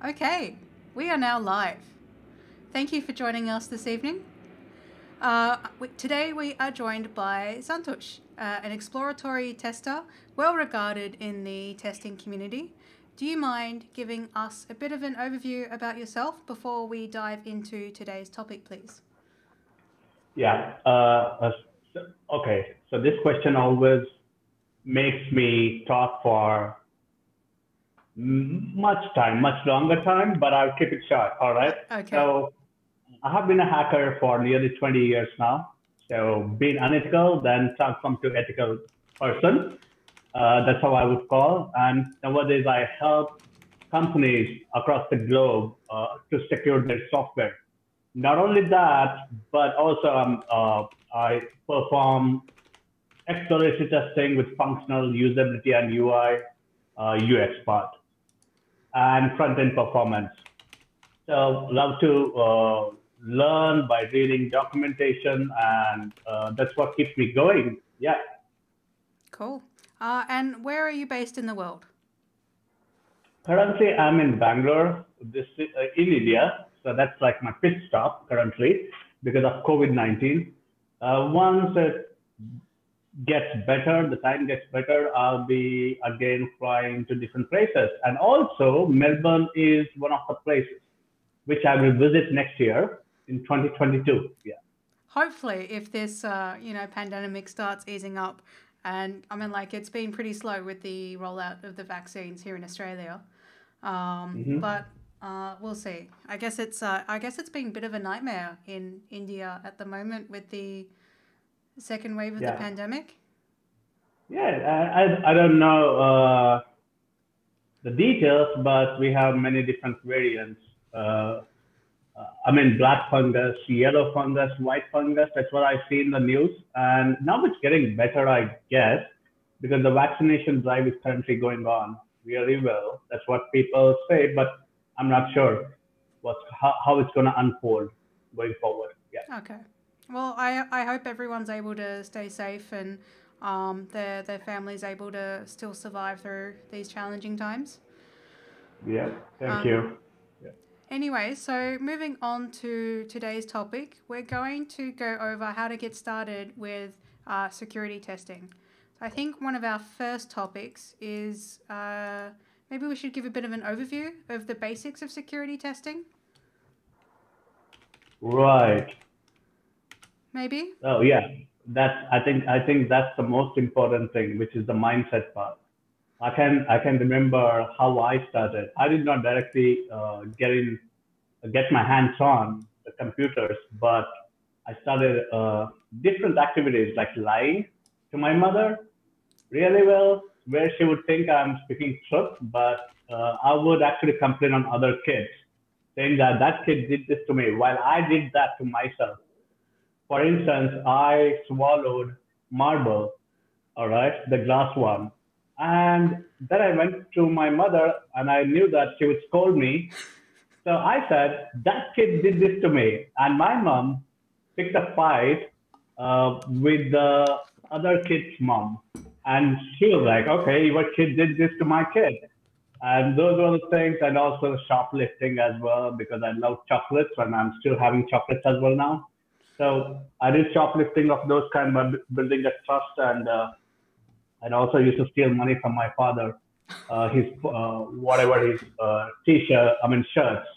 Okay, we are now live. Thank you for joining us this evening. Today we are joined by Santhosh, an exploratory tester, well regarded in the testing community. Do you mind giving us a bit of an overview about yourself before we dive into today's topic, please? Yeah. Okay. So this question always makes me talk for much longer time, but I'll keep it short. All right. Okay. So I have been a hacker for nearly 20 years now. So being unethical, then transform to ethical person. That's how I would call. And nowadays I help companies across the globe to secure their software. Not only that, but also I perform exploratory testing with functional usability and UI, UX part, and front-end performance. So love to learn by reading documentation, and that's what keeps me going. Yeah. Cool. And where are you based in the world? Currently, I'm in Bangalore, in India. So that's like my pit stop currently because of COVID-19. Once it gets better, the time gets better, I'll be again flying to different places. And also, Melbourne is one of the places which I will visit next year in 2022. Yeah. Hopefully, if this pandemic starts easing up, and I mean, like, it's been pretty slow with the rollout of the vaccines here in Australia, but we'll see. I guess it's been a bit of a nightmare in India at the moment with the second wave of the Yeah. pandemic. Yeah. I don't know the details, but we have many different variants. Uh, I mean, black fungus, yellow fungus, white fungus. That's what I see in the news. And now it's getting better, I guess, because the vaccination drive is currently going on really well. That's what people say, but I'm not sure how it's going to unfold going forward. Yeah. Okay. Well, I hope everyone's able to stay safe and their family's able to still survive through these challenging times. Yeah. Thank Um, you. Yeah. Anyway, so moving on to today's topic, we're going to go over how to get started with security testing. So I think one of our first topics is maybe we should give a bit of an overview of the basics of security testing. Right. Maybe? Oh yeah. I think that's the most important thing, which is the mindset part. I can remember how I started. I did not directly get my hands on the computers, but I started different activities like lying to my mother really well, where she would think I'm speaking truth, but I would actually complain on other kids, saying that that kid did this to me while I did that to myself. For instance, I swallowed marble, all right, the glass one. And then I went to my mother and I knew that she would scold me. So I said, that kid did this to me. And my mom picked a fight with the other kid's mom. And she was like, okay, your kid did this to my kid. And those were the things, and also shoplifting as well, because I love chocolates and I'm still having chocolates as well now. So I did shoplifting of those kind by building that trust, and also used to steal money from my father, his whatever his t-shirt, I mean shirts.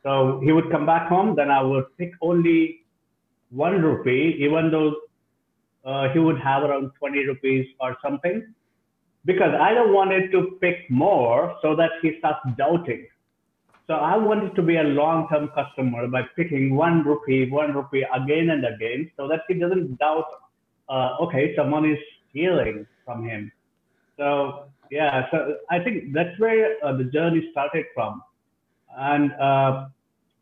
So he would come back home, then I would pick only 1 rupee, even though he would have around 20 rupees or something, because I don't want it to pick more so that he starts doubting. So I wanted to be a long-term customer by picking 1 rupee again and again, so that he doesn't doubt. Okay, someone is stealing from him. So yeah, so I think that's where the journey started from. And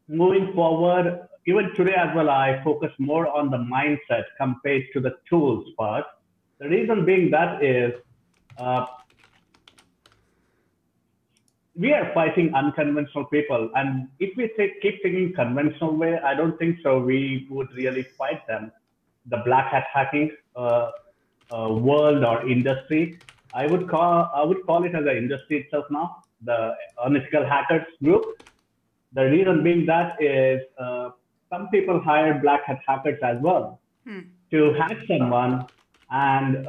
moving forward, even today as well, I focus more on the mindset compared to the tools part. The reason being that is uh, we are fighting unconventional people, and if we keep thinking conventional way, I don't think so. We would really fight them. The black hat hacking world or industry, I would call it as an industry itself now, the unethical hackers group. The reason being that is some people hire black hat hackers as well to hack someone, and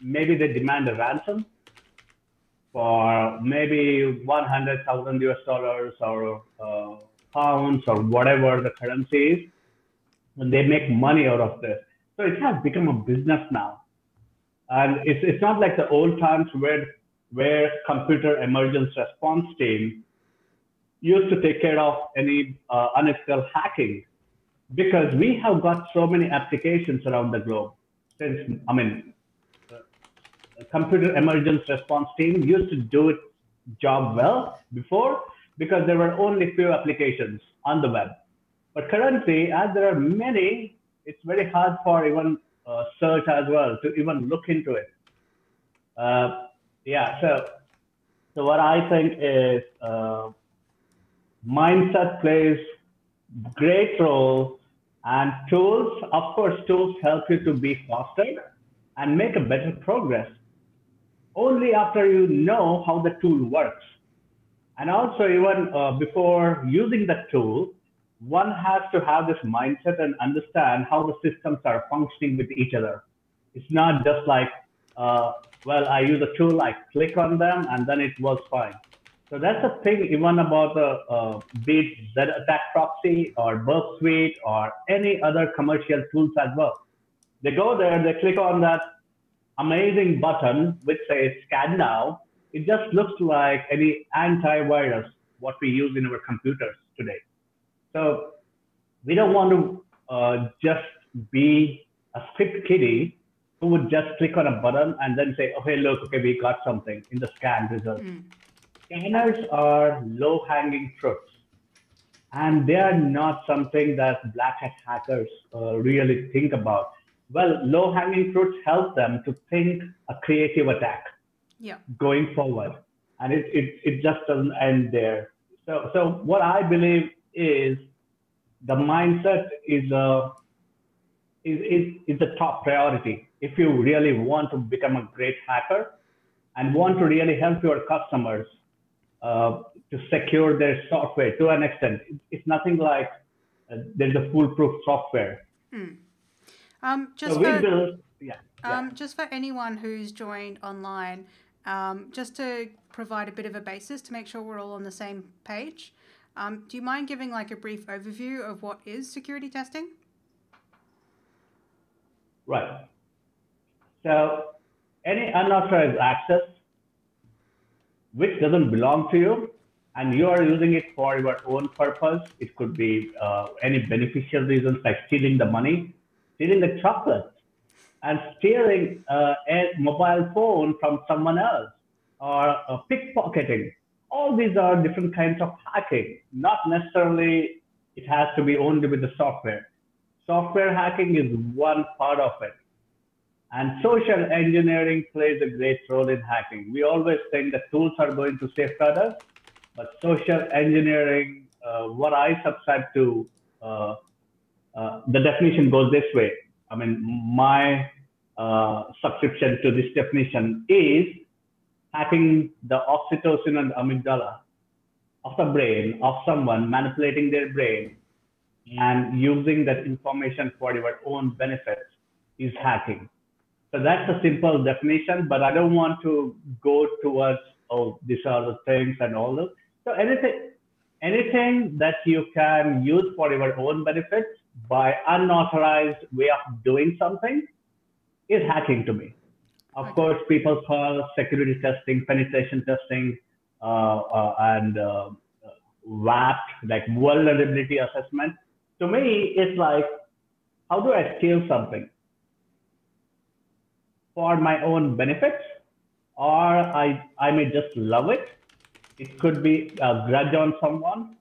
maybe they demand a ransom for maybe 100,000 US dollars or pounds or whatever the currency is. And they make money out of this. So it has become a business now. And it's not like the old times where computer emergence response team used to take care of any unethical hacking, because we have got so many applications around the globe. Since, I mean, computer emergence response team used to do its job well before, because there were only few applications on the web. But currently, as there are many, it's very hard for even search as well to even look into it. Yeah, so what I think is mindset plays great role, and tools, of course, tools help you to be faster and make a better progress. Only after you know how the tool works. And also even before using the tool, one has to have this mindset and understand how the systems are functioning with each other. It's not just like, well, I use a tool, I click on them, and then it works fine. So that's the thing, even about the be it attack proxy or Burp Suite or any other commercial tools as well. They go there, they click on that amazing button which says scan now. It just looks like any antivirus what we use in our computers today. So we don't want to just be a script kiddie who would just click on a button and then say, okay, look, okay, we got something in the scan result. Scanners are low-hanging fruits, and they are not something that black hat hackers really think about. Well, low-hanging fruits help them to think a creative attack going forward, and it just doesn't end there. So what I believe is the mindset is the top priority. If you really want to become a great hacker and want to really help your customers to secure their software to an extent, it's nothing like there's a foolproof software. Just for anyone who's joined online, just to provide a bit of a basis to make sure we're all on the same page, do you mind giving like a brief overview of what is security testing? Right. So any unauthorized access which doesn't belong to you and you are using it for your own purpose, it could be any beneficial reasons like stealing the money, stealing the chocolate, and stealing a mobile phone from someone else, or pickpocketing. All these are different kinds of hacking. Not necessarily it has to be only with the software. Software hacking is one part of it. And social engineering plays a great role in hacking. We always think that tools are going to safeguard us, but social engineering, what I subscribe to, the definition goes this way. I mean, my subscription to this definition is hacking the oxytocin and amygdala of the brain of someone, manipulating their brain and using that information for your own benefits is hacking. So that's a simple definition, but I don't want to go towards, oh, these are the things and all those. So anything that you can use for your own benefits by unauthorized way of doing something is hacking to me. Of course, people call security testing, penetration testing, and WAP, like vulnerability assessment. To me, it's like, how do I steal something for my own benefits, or I may just love it. It could be a grudge on someone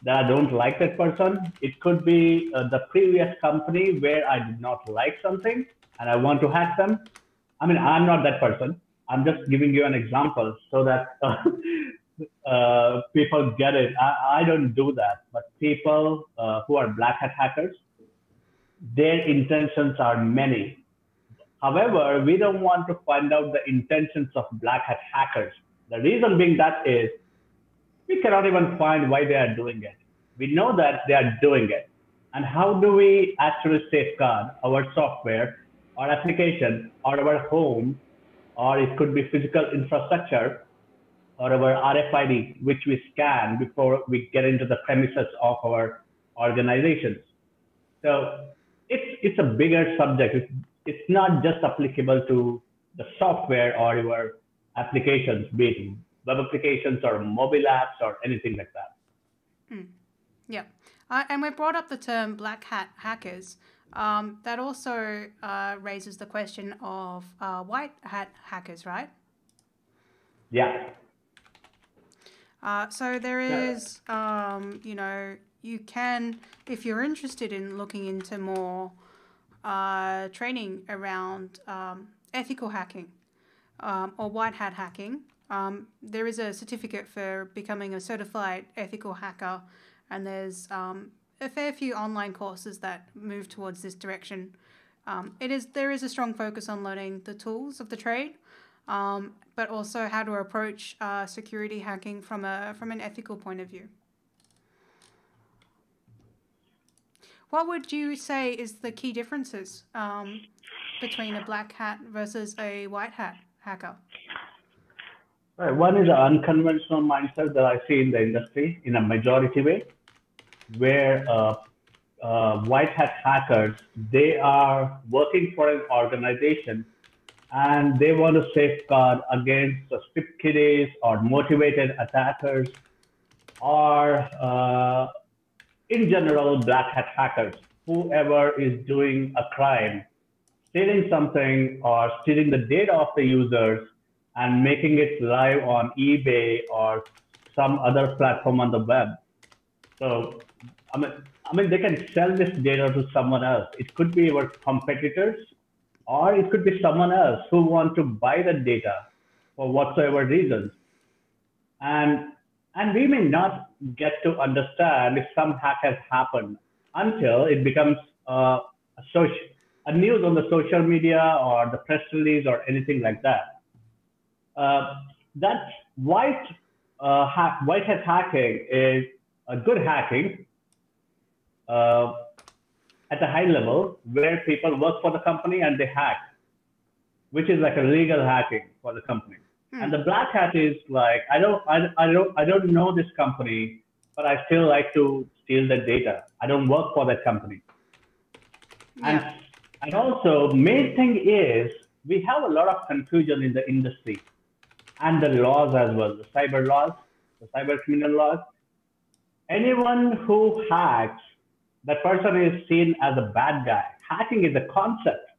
that I don't like that person. It could be the previous company where I did not like something and I want to hack them. I mean, I'm not that person. I'm just giving you an example so that people get it. I don't do that, but people who are black hat hackers, their intentions are many. However, we don't want to find out the intentions of black hat hackers. The reason being that is we cannot even find why they are doing it. We know that they are doing it. And how do we actually safeguard our software or application or our home, or it could be physical infrastructure or our RFID, which we scan before we get into the premises of our organizations. So it's a bigger subject. It's not just applicable to the software or your applications, be it web applications or mobile apps or anything like that. Yeah. And we brought up the term black hat hackers. That also raises the question of white hat hackers, right? Yeah. So there is, you know, you can, if you're interested in looking into more training around ethical hacking or white hat hacking, there is a certificate for becoming a certified ethical hacker, and there's a fair few online courses that move towards this direction. There is a strong focus on learning the tools of the trade, but also how to approach security hacking from an ethical point of view. What would you say is the key differences between a black hat versus a white hat hacker? Right. One is an unconventional mindset that I see in the industry in a majority way, where white hat hackers, they are working for an organization and they want to safeguard against the script kiddies or motivated attackers or in general black hat hackers, whoever is doing a crime, stealing something or stealing the data of the users and making it live on eBay or some other platform on the web. So, I mean, they can sell this data to someone else. It could be our competitors, or it could be someone else who want to buy the data for whatsoever reasons. And we may not get to understand if some hack has happened until it becomes a news on the social media or the press release or anything like that. That white hat hacking is a good hacking at a high level where people work for the company and they hack, which is like a legal hacking for the company. And the black hat is like, I don't know this company, but I still like to steal the data. I don't work for that company. Yeah. And also, main thing is we have a lot of confusion in the industry and the laws as well, the cyber laws, the cyber criminal laws. Anyone who hacks, that person is seen as a bad guy. Hacking is a concept.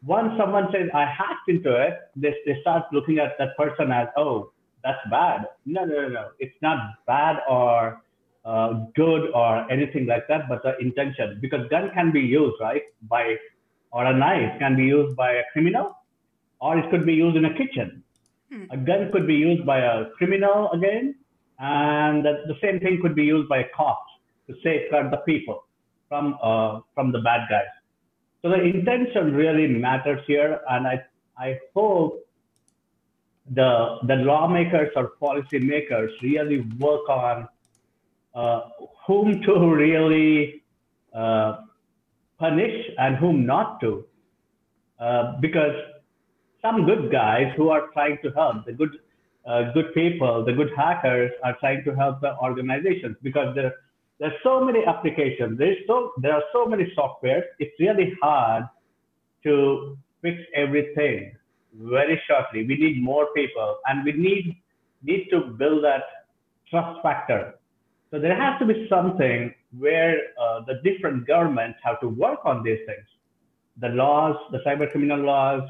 Once someone says, I hacked into it, they start looking at that person as, oh, that's bad. No. It's not bad or good or anything like that, but the intention. Because gun can be used, right, or a knife can be used by a criminal, or it could be used in a kitchen. A gun could be used by a criminal again, and the same thing could be used by a cop to safeguard the people from the bad guys. So the intention really matters here, and I hope the lawmakers or policy makers really work on whom to really punish and whom not to, because some good guys who are trying to help, the good people, the good hackers are trying to help the organizations, because there's so many applications, there are so many softwares. It's really hard to fix everything very shortly. We need more people, and we need to build that trust factor. So there has to be something where the different governments have to work on these things. The laws, the cyber criminal laws,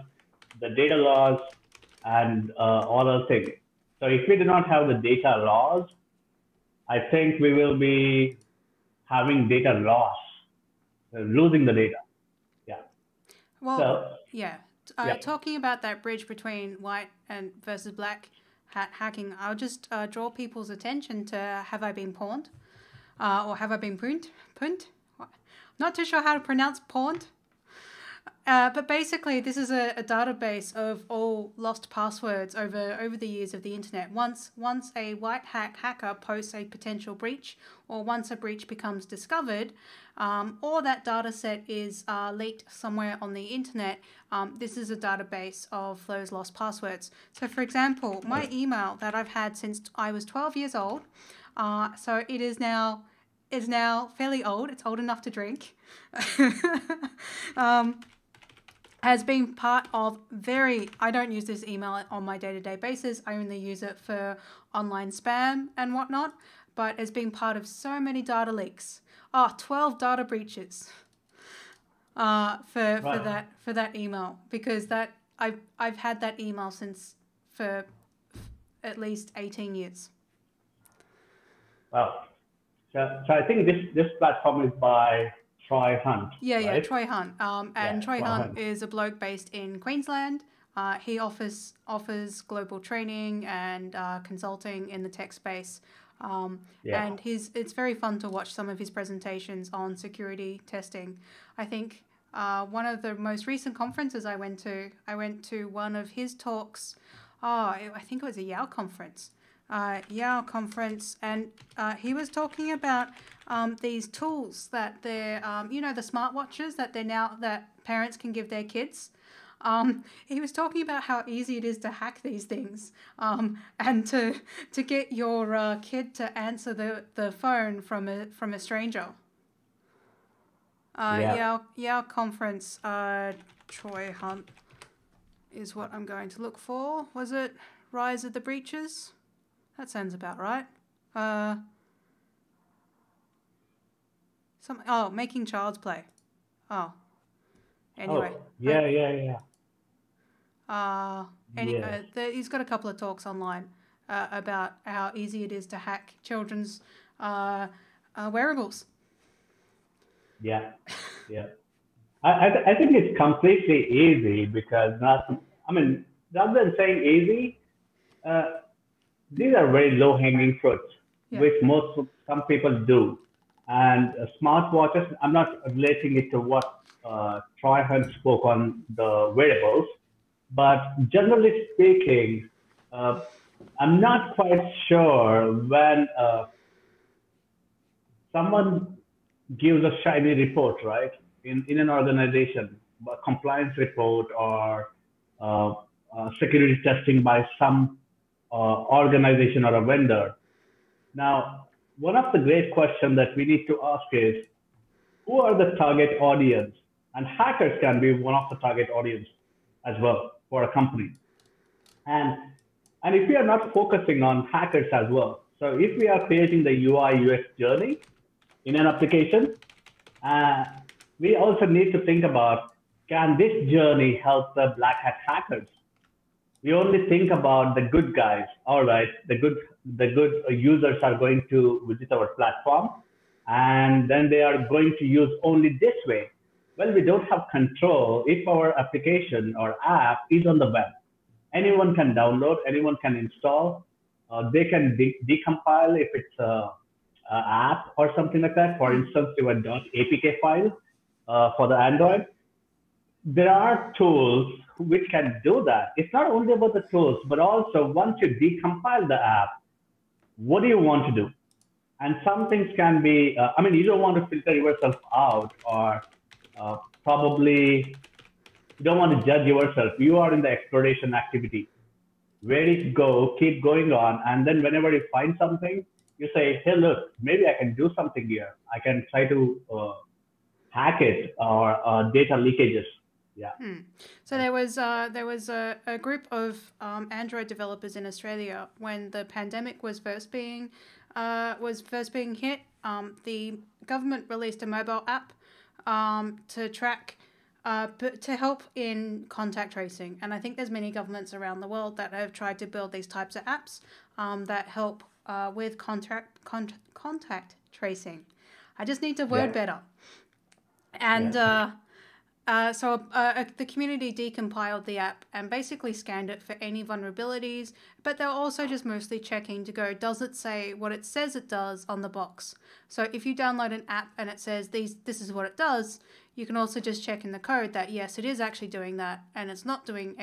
the data laws, and all other things. So if we do not have the data laws, I think we will be having data loss, losing the data. Yeah. Well, so, yeah. Talking about that bridge between white and versus black hat hacking, I'll just draw people's attention to have I been pawned, or have I been pwned? Not too sure how to pronounce pawned. But basically, this is a database of all lost passwords over the years of the internet. Once a white hacker posts a potential breach, or once a breach becomes discovered, or that data set is leaked somewhere on the internet, this is a database of those lost passwords. So, for example, my email that I've had since I was 12 years old, so it is now fairly old. It's old enough to drink. Has been part of I don't use this email on my day-to-day basis. I only use it for online spam and whatnot, but it's been part of so many data leaks. 12 data breaches for that email, because I've had that email for at least 18 years. Wow. So I think this platform is by Troy Hunt. Yeah, right? Troy Hunt. Troy Hunt is a bloke based in Queensland. He offers global training and consulting in the tech space. And it's very fun to watch some of his presentations on security testing. I think one of the most recent conferences I went to one of his talks. I think it was a Yale conference. And he was talking about these tools that they're, the smartwatches that parents can give their kids. He was talking about how easy it is to hack these things, and to get your kid to answer the phone from a stranger. Yale conference. Troy Hunt is what I'm going to look for. Was it Rise of the Breaches? That sounds about right. Making Child's Play. Anyway. He's got a couple of talks online about how easy it is to hack children's wearables. Yeah. I think it's completely easy, because rather than saying easy, these are very low-hanging fruits, which some people do. And smartwatches, I'm not relating it to what Troy Hunt spoke on the wearables, but generally speaking, I'm not quite sure when someone gives a shiny report, right, in an organization, a compliance report or security testing by some organization or a vendor. Now, one of the great questions that we need to ask is, who are the target audience? And hackers can be one of the target audience as well for a company. And if we are not focusing on hackers as well, so if we are creating the UI UX journey in an application, we also need to think about, can this journey help the black hat hackers? We only think about the good guys. All right, the good users are going to visit our platform, and then they are going to use only this way. Well, we don't have control if our application or app is on the web. Anyone can download, anyone can install. They can decompile if it's a app or something like that. For instance, you have a .apk file for the Android. There are tools which can do that. It's not only about the tools, but also once you decompile the app, what do you want to do? And some things can be, you don't want to filter yourself out, or probably you don't want to judge yourself. You are in the exploration activity. Where it go, keep going on. And then whenever you find something, you say, hey, look, maybe I can do something here. I can try to hack it, or data leakages. Yeah. So there was a group of Android developers in Australia when the pandemic was first being hit. The government released a mobile app to track to help in contact tracing, and I think there's many governments around the world that have tried to build these types of apps that help with contact tracing. I just need to word better, and. The community decompiled the app and basically scanned it for any vulnerabilities, but they're also just mostly checking to go, does it say what it says it does on the box? So if you download an app and it says this is what it does, you can also just check in the code that yes, it is actually doing that, and it's not doing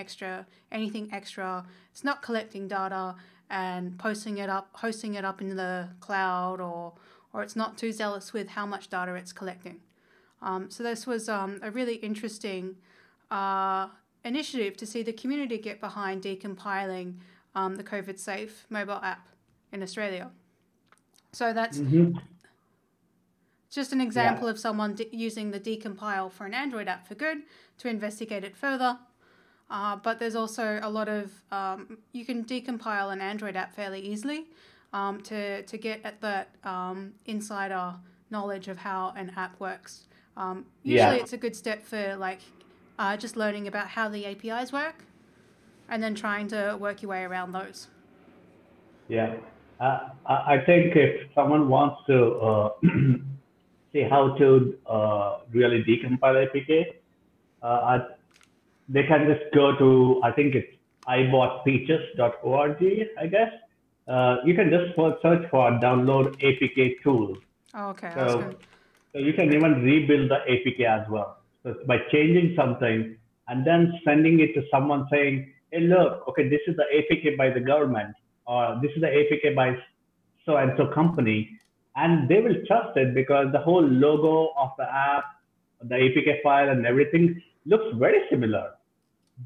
anything extra. It's not collecting data and hosting it up in the cloud, or it's not too zealous with how much data it's collecting. So this was a really interesting initiative to see the community get behind decompiling the COVID-safe mobile app in Australia. So that's just an example of someone using the decompile for an Android app for good to investigate it further. But there's also a lot of, you can decompile an Android app fairly easily to get at that insider knowledge of how an app works. Usually it's a good step for just learning about how the APIs work and then trying to work your way around those. Yeah, I think if someone wants to see how to really decompile APK, they can just go to, I think it's ibotpeaches.org, I guess. You can just search for download APK tool. Oh, okay, that's good. So you can even rebuild the APK as well. So by changing something and then sending it to someone saying, hey, look, okay, this is the APK by the government, or this is the APK by so-and-so company. And they will trust it because the whole logo of the app, the APK file and everything looks very similar.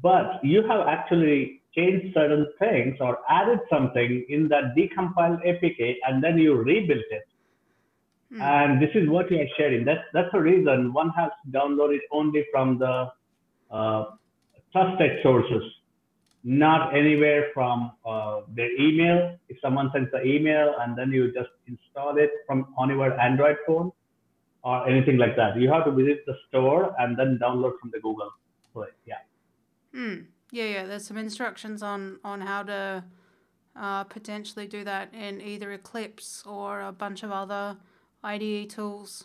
But you have actually changed certain things or added something in that decompiled APK, and then you rebuilt it. And this is what you are sharing. That's the reason one has to download it only from the trusted sources, not anywhere from their email. If someone sends the email and then you just install it on your Android phone or anything like that, you have to visit the store and then download from the Google Play. Yeah. There's some instructions on how to potentially do that in either Eclipse or a bunch of other IDE tools.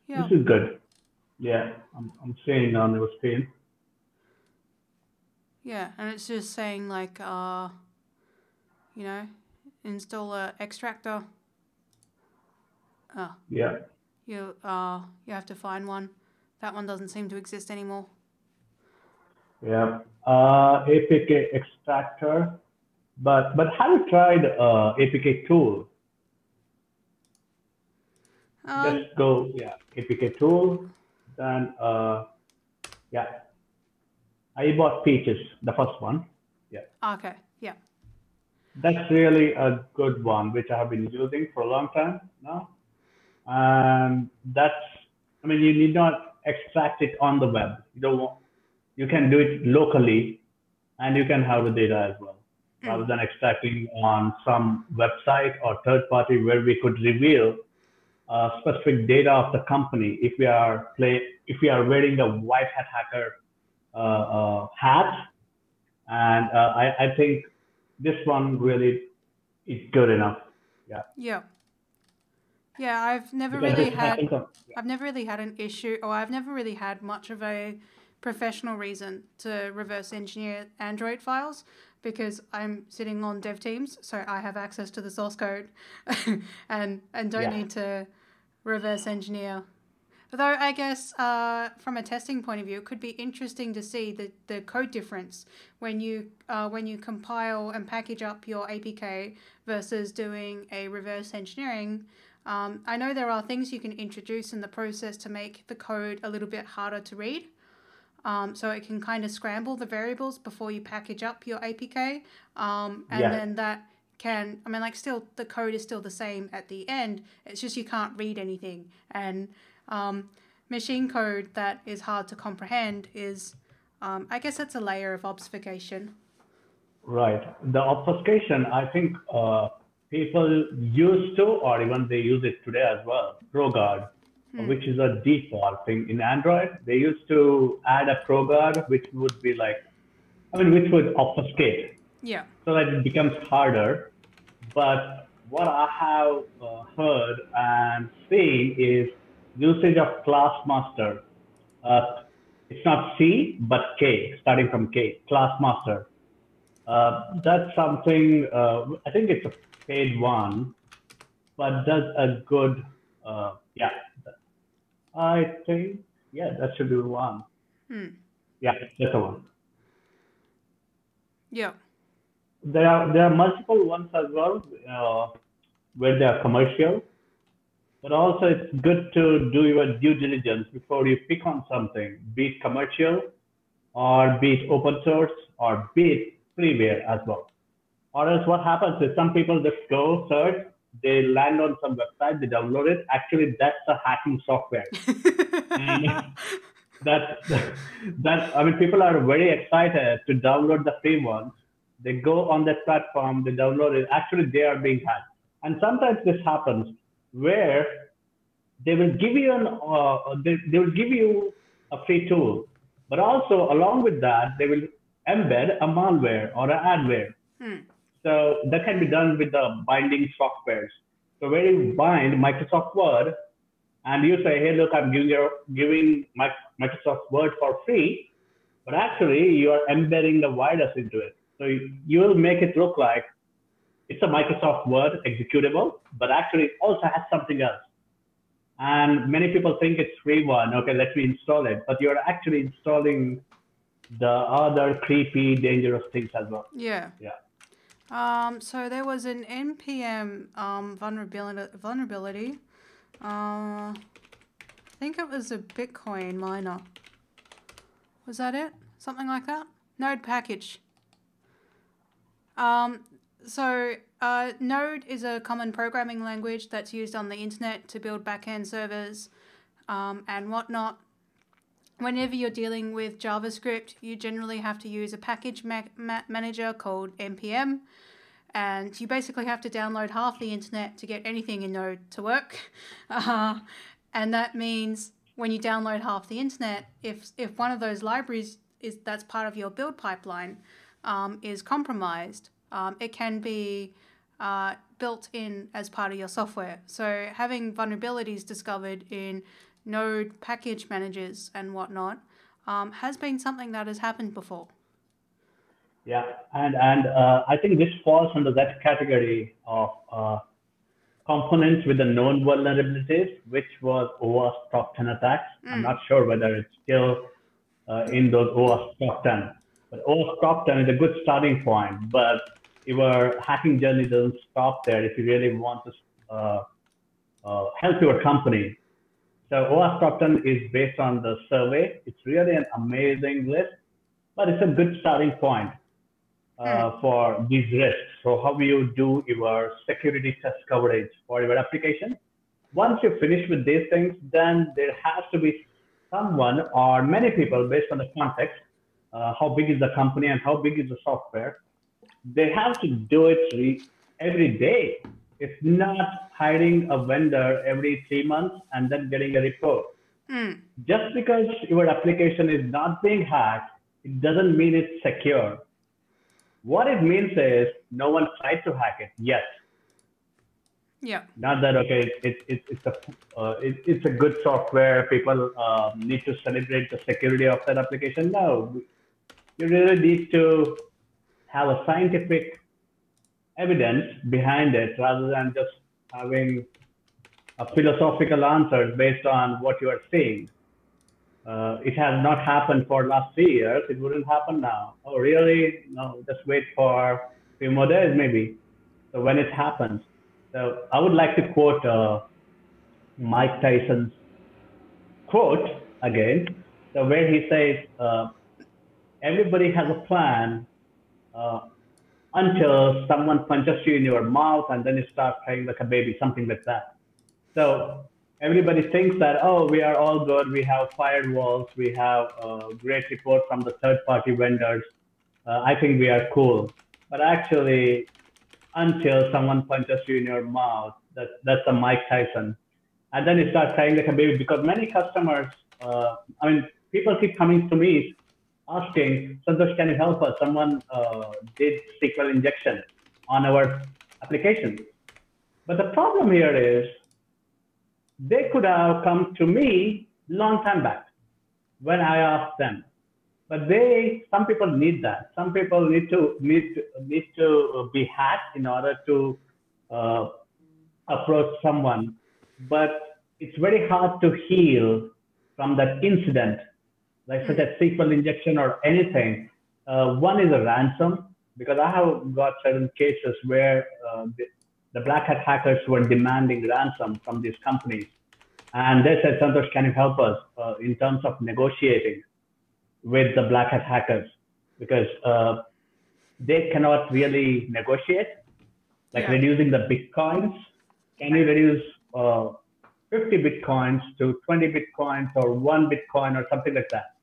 Yeah. This is good. Yeah, I'm seeing on your screen. Yeah, and it's just saying install a extractor. Yeah. You have to find one. That one doesn't seem to exist anymore. Yeah. APK extractor, but have you tried APK tool? Just go, APK tool, then, I bought Peaches, the first one. Yeah. Okay, yeah. That's really a good one, which I have been using for a long time now. And you need not extract it on the web. You can do it locally, and you can have the data as well, rather than extracting on some website or third party where we could reveal specific data of the company if we are wearing the white hat hacker hat. And I think this one really is good enough. Yeah, I've never really had an issue, or I've never really had much of a professional reason to reverse engineer Android files, because I'm sitting on dev teams, so I have access to the source code and don't need to reverse engineer. Although I guess from a testing point of view, it could be interesting to see the code difference when you compile and package up your APK versus doing a reverse engineering. I know there are things you can introduce in the process to make the code a little bit harder to read. So it can kind of scramble the variables before you package up your APK. Then that can, still the code is still the same at the end. It's just you can't read anything. And machine code that is hard to comprehend is, I guess that's a layer of obfuscation. Right. The obfuscation, I think people used to, or even they use it today as well, Proguard, which is a default thing in Android. They used to add a Proguard, which would be which would obfuscate. Yeah. So that it becomes harder. But what I have heard and seen is usage of class master. It's not C, but K, starting from K, class master. That's something, I think it's a paid one, but does a good, yeah, I think, yeah, that should be one. Yeah, that's the one. Yeah. There are multiple ones as well where they are commercial, but also it's good to do your due diligence before you pick on something, be it commercial or be it open source or be it freeware as well. Or else what happens is some people just go search, they land on some website, they download it. Actually, that's a hacking software. And I mean, people are very excited to download the free ones. They go on that platform, they download it. Actually, they are being hacked. And sometimes this happens where they will give you they will give you a free tool, but also along with that, they will embed a malware or an adware. So that can be done with the binding softwares. So where you bind Microsoft Word and you say, hey, look, I'm giving Microsoft Word for free, but actually you are embedding the virus into it. So you will make it look like it's a Microsoft Word executable, but actually it also has something else. And many people think it's free one. Okay, let me install it. But you're actually installing the other creepy, dangerous things as well. Yeah. Yeah. So there was an NPM vulnerability. I think it was a Bitcoin miner. Was that it? Something like that? Node package. Node is a common programming language that's used on the internet to build backend servers and whatnot. Whenever you're dealing with JavaScript, you generally have to use a package manager called NPM, and you basically have to download half the internet to get anything in Node to work. And that means when you download half the internet, if one of those libraries that's part of your build pipeline is compromised, it can be built in as part of your software. So having vulnerabilities discovered in Node package managers and whatnot has been something that has happened before. Yeah, and I think this falls under that category of components with the known vulnerabilities, which was OWASP top 10 attacks. I'm not sure whether it's still in those OWASP top 10, but OWASP top 10 is a good starting point. But your hacking journey doesn't stop there if you really want to help your company. So OWASP top 10 is based on the survey. It's really an amazing list, but it's a good starting point for these risks. So how you do your security test coverage for your application. Once you finish with these things, then there has to be someone or many people based on the context, how big is the company and how big is the software. They have to do it every day. It's not hiring a vendor every 3 months and then getting a report. Just because your application is not being hacked, it doesn't mean it's secure. What it means is no one tried to hack it yet. Yeah. Not that, okay, it's a good software. People need to celebrate the security of that application. No, you really need to have a scientific evidence behind it rather than just having a philosophical answer based on what you are seeing. It has not happened for last 3 years. It wouldn't happen now. Oh, really? No, just wait for a few more days, maybe. So when it happens. So I would like to quote Mike Tyson's quote again. So where he says, everybody has a plan until someone punches you in your mouth and then you start crying like a baby, something like that. So everybody thinks that, oh, we are all good. We have firewalls. We have great report from the third-party vendors. I think we are cool. But actually, until someone punches you in your mouth, that's a Mike Tyson. And then you start crying like a baby because many customers, people keep coming to me asking, Santhosh, can you help us? Someone did SQL injection on our application. But the problem here is they could have come to me long time back when I asked them. But some people need that. Some people need to be hacked in order to approach someone. But it's very hard to heal from that incident, like such as SQL injection or anything. One is a ransom, because I have got certain cases where the black hat hackers were demanding ransom from these companies. And they said, Santhosh, can you help us in terms of negotiating with the black hat hackers? Because they cannot really negotiate, like reducing the bitcoins. Can you reduce 50 bitcoins to 20 bitcoins or 1 bitcoin or something like that?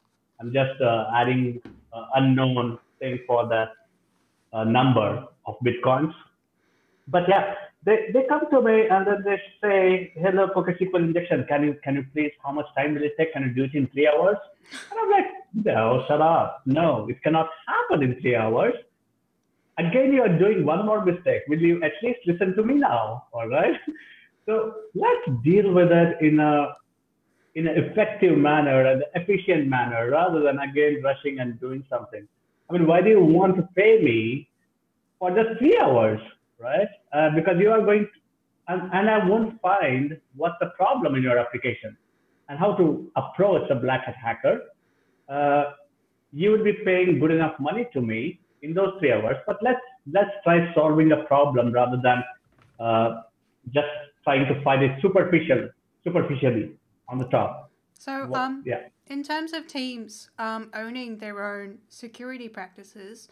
I'm just adding unknown thing for that number of bitcoins. But yeah, they come to me and then they say, hello, SQL injection, can you please, how much time will it take? Can you do it in 3 hours? And I'm like, no, shut up. No, it cannot happen in 3 hours. Again, you are doing one more mistake. Will you at least listen to me now? All right. So let's deal with it in an effective manner and efficient manner, rather than again rushing and doing something. I mean, why do you want to pay me for just 3 hours, right? Because you are going to, and I won't find what's the problem in your application and how to approach a black hat hacker. You would be paying good enough money to me in those 3 hours, but let's try solving a problem rather than just trying to find it superficially on the top. So, in terms of teams owning their own security practices,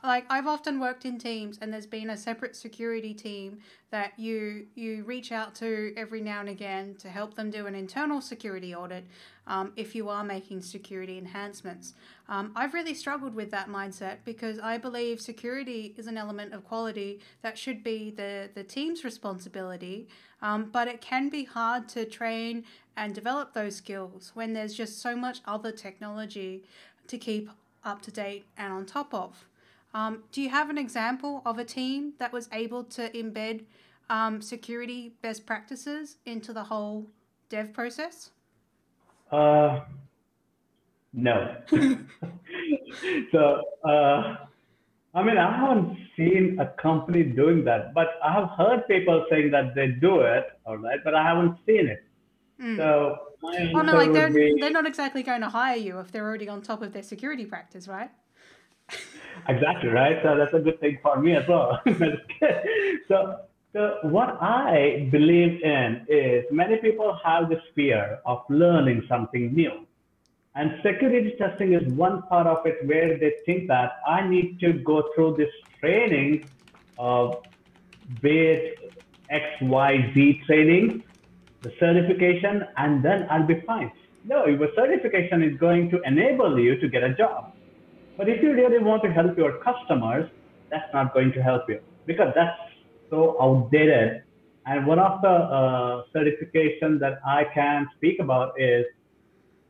like I've often worked in teams and there's been a separate security team that you reach out to every now and again to help them do an internal security audit if you are making security enhancements. I've really struggled with that mindset because I believe security is an element of quality that should be the team's responsibility, but it can be hard to train and develop those skills when there's just so much other technology to keep up to date and on top of. Do you have an example of a team that was able to embed security best practices into the whole dev process? No. So, I mean, I haven't seen a company doing that, but I have heard people saying that they do it, all right, but I haven't seen it. So, they're not exactly going to hire you if they're already on top of their security practice, right? Exactly, right? So that's a good thing for me as well. So what I believe in is many people have this fear of learning something new. And security testing is one part of it where they think that I need to go through this training of base XYZ training, the certification, and then I'll be fine. No, your certification is going to enable you to get a job. But if you really want to help your customers, that's not going to help you because that's so outdated. And one of the certifications that I can speak about is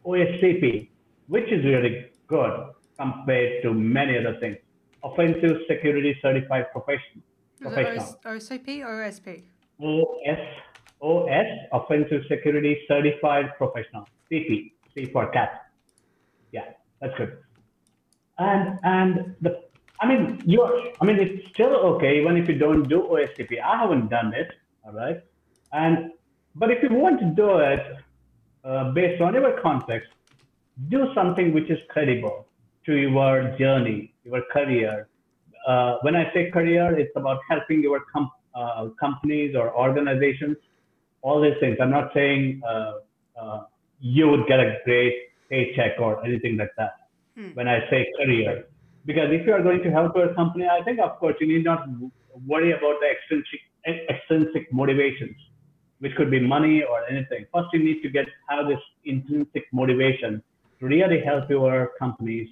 OSCP, which is really good compared to many other things. Offensive Security Certified Professional. OSCP or OSP? OS, Offensive Security Certified Professional. CP, C for cat. Yeah, that's good. And it's still okay even if you don't do OSCP. I haven't done it, all right. But if you want to do it based on your context, do something which is credible to your journey, your career. When I say career, it's about helping your companies or organizations. All these things. I'm not saying you would get a great paycheck or anything like that. When I say career, because if you are going to help your company, I think, of course, you need not worry about the extrinsic motivations, which could be money or anything. First, you need to have this intrinsic motivation to really help your companies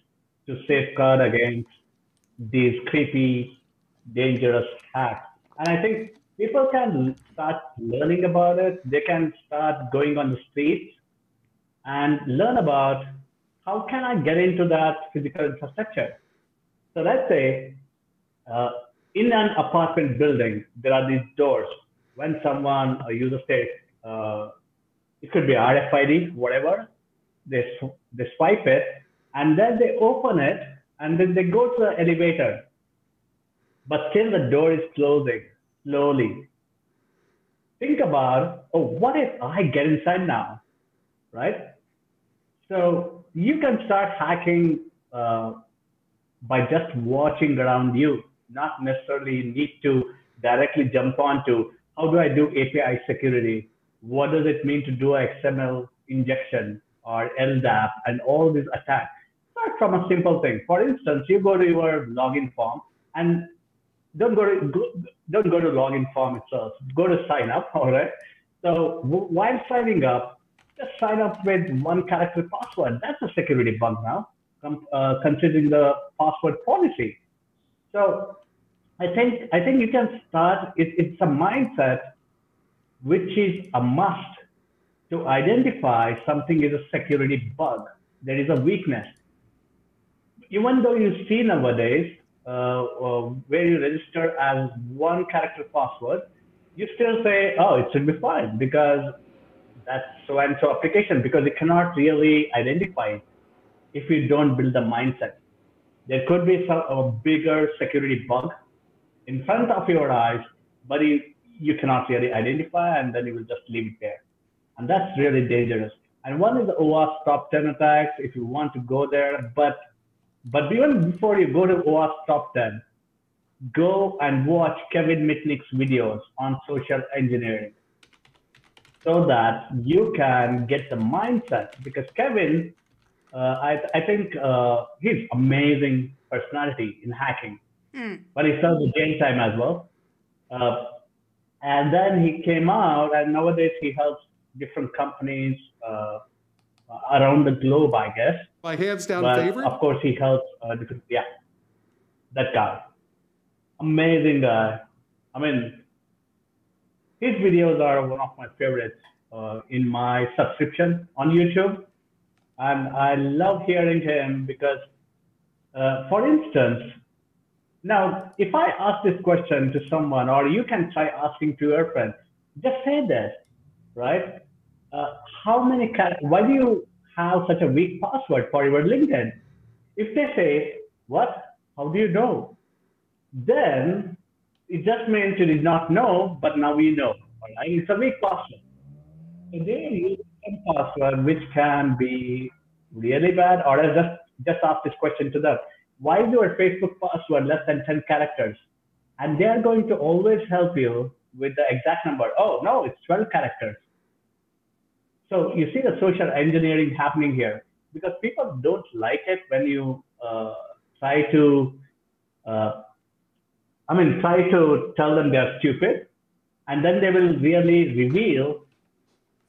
to safeguard against these creepy, dangerous hacks. And I think people can start learning about it. They can start going on the streets and learn about how can I get into that physical infrastructure. So let's say in an apartment building, there are these doors. When someone, a user state it could be RFID, whatever. They swipe it, and then they open it, and then they go to the elevator. But still the door is closing slowly. Think about, oh, what if I get inside now, right? So you can start hacking by just watching around you, not necessarily need to directly jump onto how do I do API security? What does it mean to do XML injection or LDAP and all these attacks? Start from a simple thing. For instance, you go to your login form and don't go to login form itself. Go to sign up, all right? So while signing up, just sign up with one character password. That's a security bug now, considering the password policy. So I think you can start. It's a mindset which is a must to identify something is a security bug. There is a weakness. Even though you see nowadays where you register as one character password, you still say, oh, it should be fine because that's so and so application, because it cannot really identify it if you don't build a mindset. There could be a bigger security bug in front of your eyes, but you cannot really identify, and then you will just leave it there. And that's really dangerous. And one is the OWASP top 10 attacks, if you want to go there. But even before you go to OWASP top 10, go and watch Kevin Mitnick's videos on social engineering so that you can get the mindset. Because Kevin, I think he's amazing personality in hacking, but he serves the game time as well. And then he came out, and nowadays he helps different companies around the globe, I guess. My hands down but favorite? Of course, he helps different, yeah, that guy. Amazing guy. I mean, his videos are one of my favorites in my subscription on YouTube. And I love hearing him because, for instance, now, if I ask this question to someone, or you can try asking to your friends, just say this, right? Why do you have such a weak password for your LinkedIn? If they say, what? How do you know? Then it just means you did not know, but now you know. All right? It's a weak password. So they use some password which can be really bad, or I just ask this question to them. Why is your Facebook password less than 10 characters? And they are going to always help you with the exact number. Oh, no, it's 12 characters. So you see the social engineering happening here, because people don't like it when you try to tell them they're stupid, and then they will really reveal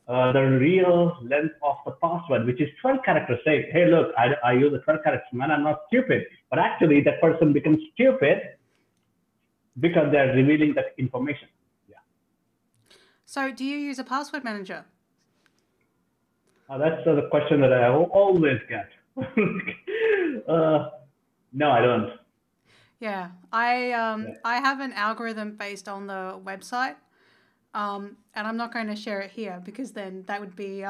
the real length of the password, which is 12 characters. Say, hey, look, I use the 12 characters, man, I'm not stupid. But actually, that person becomes stupid because they're revealing that information. Yeah. So do you use a password manager? That's the question that I always get. No, I don't. Yeah, I have an algorithm based on the website. And I'm not going to share it here because then that would be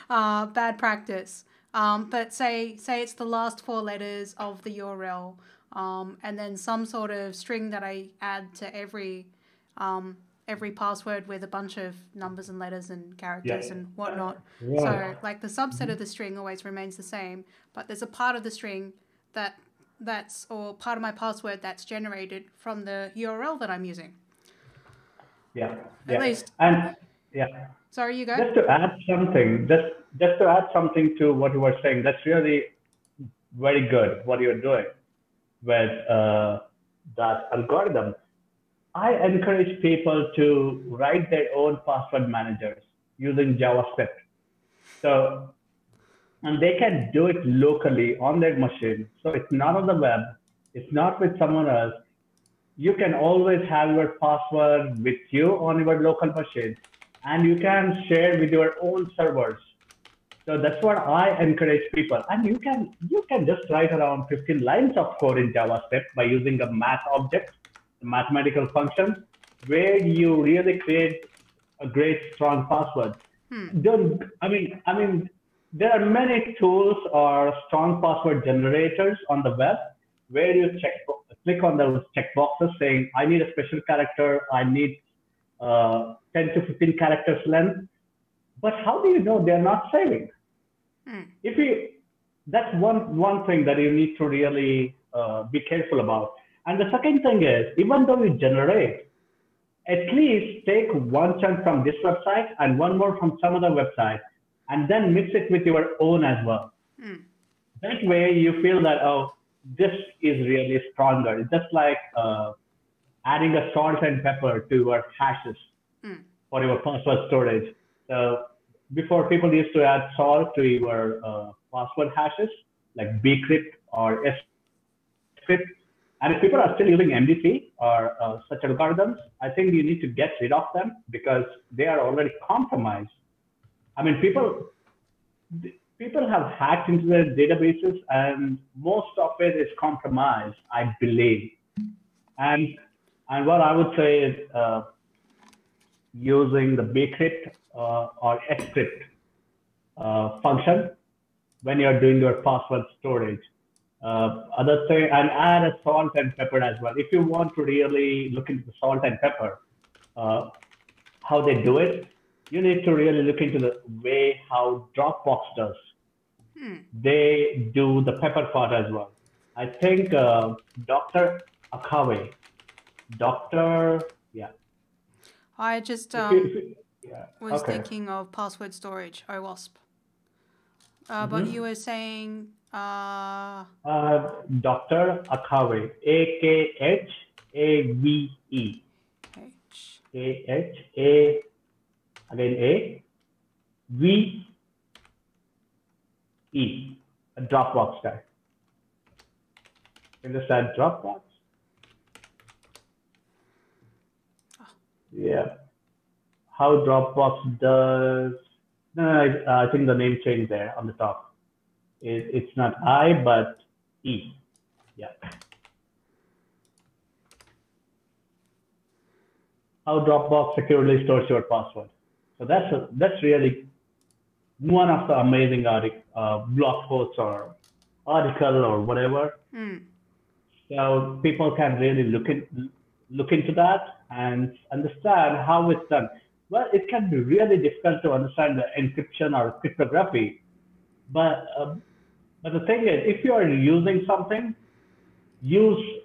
bad practice. But say it's the last 4 letters of the URL, and then some sort of string that I add to every password with a bunch of numbers and letters and characters and whatnot. Yeah. So like the subset of the string always remains the same, but there's a part of the string or part of my password that's generated from the URL that I'm using. Yeah. At least. And yeah. Sorry, you go. Just to add something to what you were saying, that's really very good what you're doing with that algorithm. I encourage people to write their own password managers using JavaScript. So, and they can do it locally on their machine. So it's not on the web. It's not with someone else. You can always have your password with you on your local machine, and you can share with your own servers. So that's what I encourage people. And you can just write around 15 lines of code in JavaScript by using a math object, a mathematical function, where you really create a great strong password. Don't, I mean, there are many tools or strong password generators on the web where you click on those checkboxes saying, I need a special character, I need 10 to 15 characters length. But how do you know they're not saving? If you, that's one thing that you need to really be careful about. And the second thing is, even though you generate, at least take one chunk from this website and one more from some other website, and then mix it with your own as well. That way you feel that, oh, this is really stronger. It's just like adding a salt and pepper to your hashes for your password storage. So before, people used to add salt to your password hashes, like bcrypt or scrypt. And if people are still using MDC or such algorithms, I think you need to get rid of them because they are already compromised. I mean, people have hacked into their databases, and most of it is compromised, I believe. And what I would say is using the bcrypt or scrypt function when you're doing your password storage. Other thing, and add a salt and pepper as well. If you want to really look into the salt and pepper, how they do it, you need to really look into the way how Dropbox does. They do the pepper part as well. I think Dr. Akawe, I just was thinking of password storage, OWASP. But you were saying Dr. Akawe, A-K-H-A-V-E. A-H-A, again A-V-E. A Dropbox guy. Can you just add Dropbox? Yeah. How Dropbox does... No, I think the name changed there on the top. It's not I, but E. Yeah. How Dropbox securely stores your password. So that's really one of the amazing blog posts or article or whatever. So people can really look into that and understand how it's done. Well, it can be really difficult to understand the encryption or cryptography, but the thing is, if you are using something, use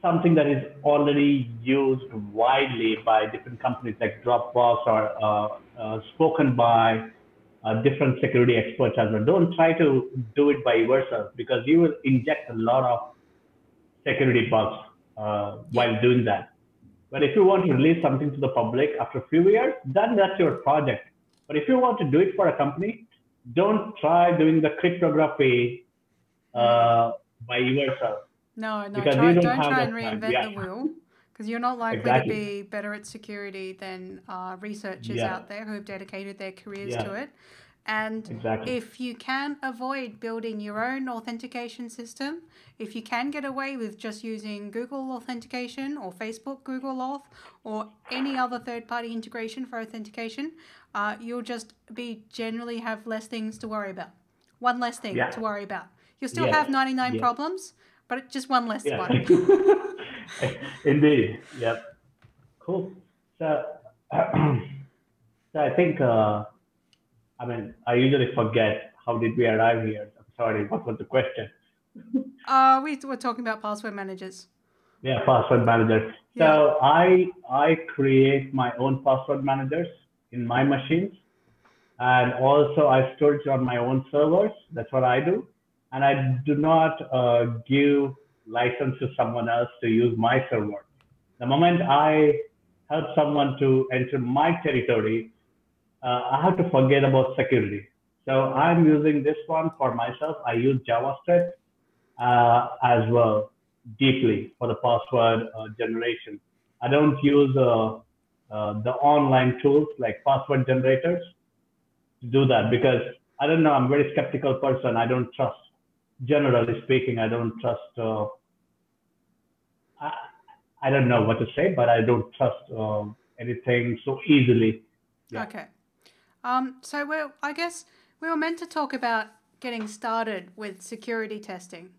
something that is already used widely by different companies like Dropbox or spoken by different security experts as well. Don't try to do it by yourself because you will inject a lot of security bugs while doing that. But if you want to release something to the public after a few years, then that's your project. But if you want to do it for a company, don't try doing the cryptography by yourself. No, don't try and reinvent the wheel, because you're not likely to be better at security than researchers out there who have dedicated their careers to it. And if you can avoid building your own authentication system, if you can get away with just using Google Authentication or Facebook Google Auth or any other third-party integration for authentication, you'll just generally have less things to worry about. One less thing to worry about. You'll still have 99 problems, but just one less one. Indeed. Yep. Cool. So I think... I mean, I usually forget how did we arrive here. I'm sorry, what was the question? We were talking about password managers. Yeah, password managers. So I create my own password managers in my machines. And also I store it on my own servers. That's what I do. And I do not give license to someone else to use my server. The moment I help someone to enter my territory, I have to forget about security. So I'm using this one for myself. I use JavaScript as well deeply for the password generation. I don't use the online tools like password generators to do that because I don't know. I'm a very skeptical person. I don't trust, generally speaking, I don't trust. I don't know what to say, but I don't trust anything so easily. Yeah. Okay. So I guess we were meant to talk about getting started with security testing.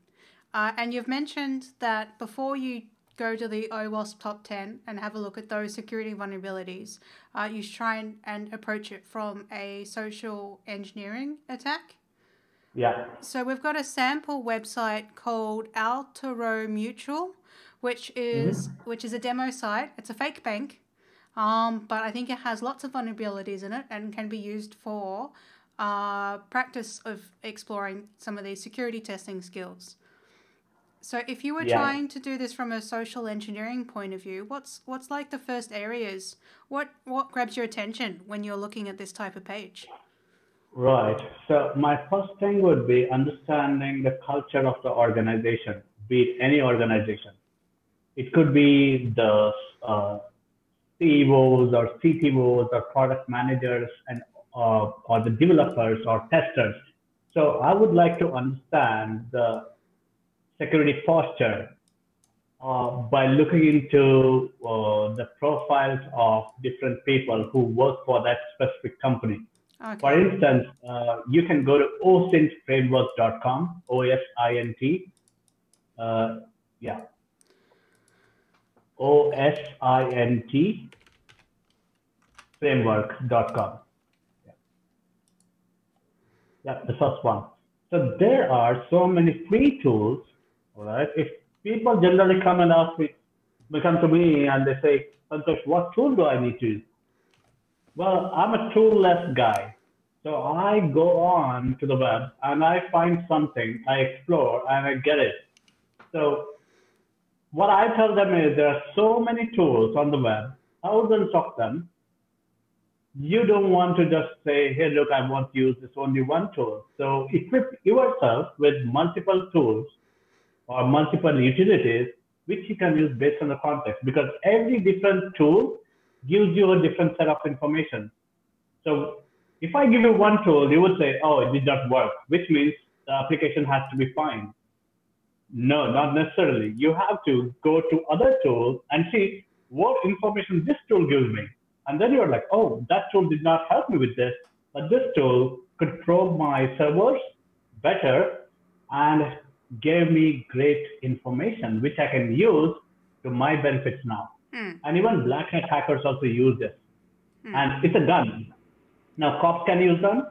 And you've mentioned that before you go to the OWASP top 10 and have a look at those security vulnerabilities, you should try and approach it from a social engineering attack. Yeah. So we've got a sample website called Altero Mutual, which is a demo site. It's a fake bank, but I think it has lots of vulnerabilities in it and can be used for practice of exploring some of these security testing skills. So if you were trying to do this from a social engineering point of view, what's like the first areas? What grabs your attention when you're looking at this type of page? Right. So my first thing would be understanding the culture of the organization, be it any organization. It could be the CEOs or CTOs or product managers and or the developers or testers. So I would like to understand the security posture by looking into the profiles of different people who work for that specific company. Okay. For instance, you can go to osintframework.com, OSINT. OSINT framework.com. Yeah, the first one. So there are so many free tools, all right? If people generally come and come to me and they say, Santhosh, what tool do I need to use? Well, I'm a tool-less guy. So I go on to the web and I find something, I explore and I get it. So what I tell them is there are so many tools on the web, thousands of them. You don't want to just say, hey, look, I want to use this only one tool. So equip yourself with multiple tools or multiple utilities, which you can use based on the context, because every different tool gives you a different set of information. So if I give you one tool, you would say, oh, it did not work, which means the application has to be fine. No, not necessarily. You have to go to other tools and see what information this tool gives me. And then you're like, oh, that tool did not help me with this, but this tool could probe my servers better and gave me great information, which I can use to my benefits now. And even black hat hackers also use this. And it's a gun. Now, cops can use them,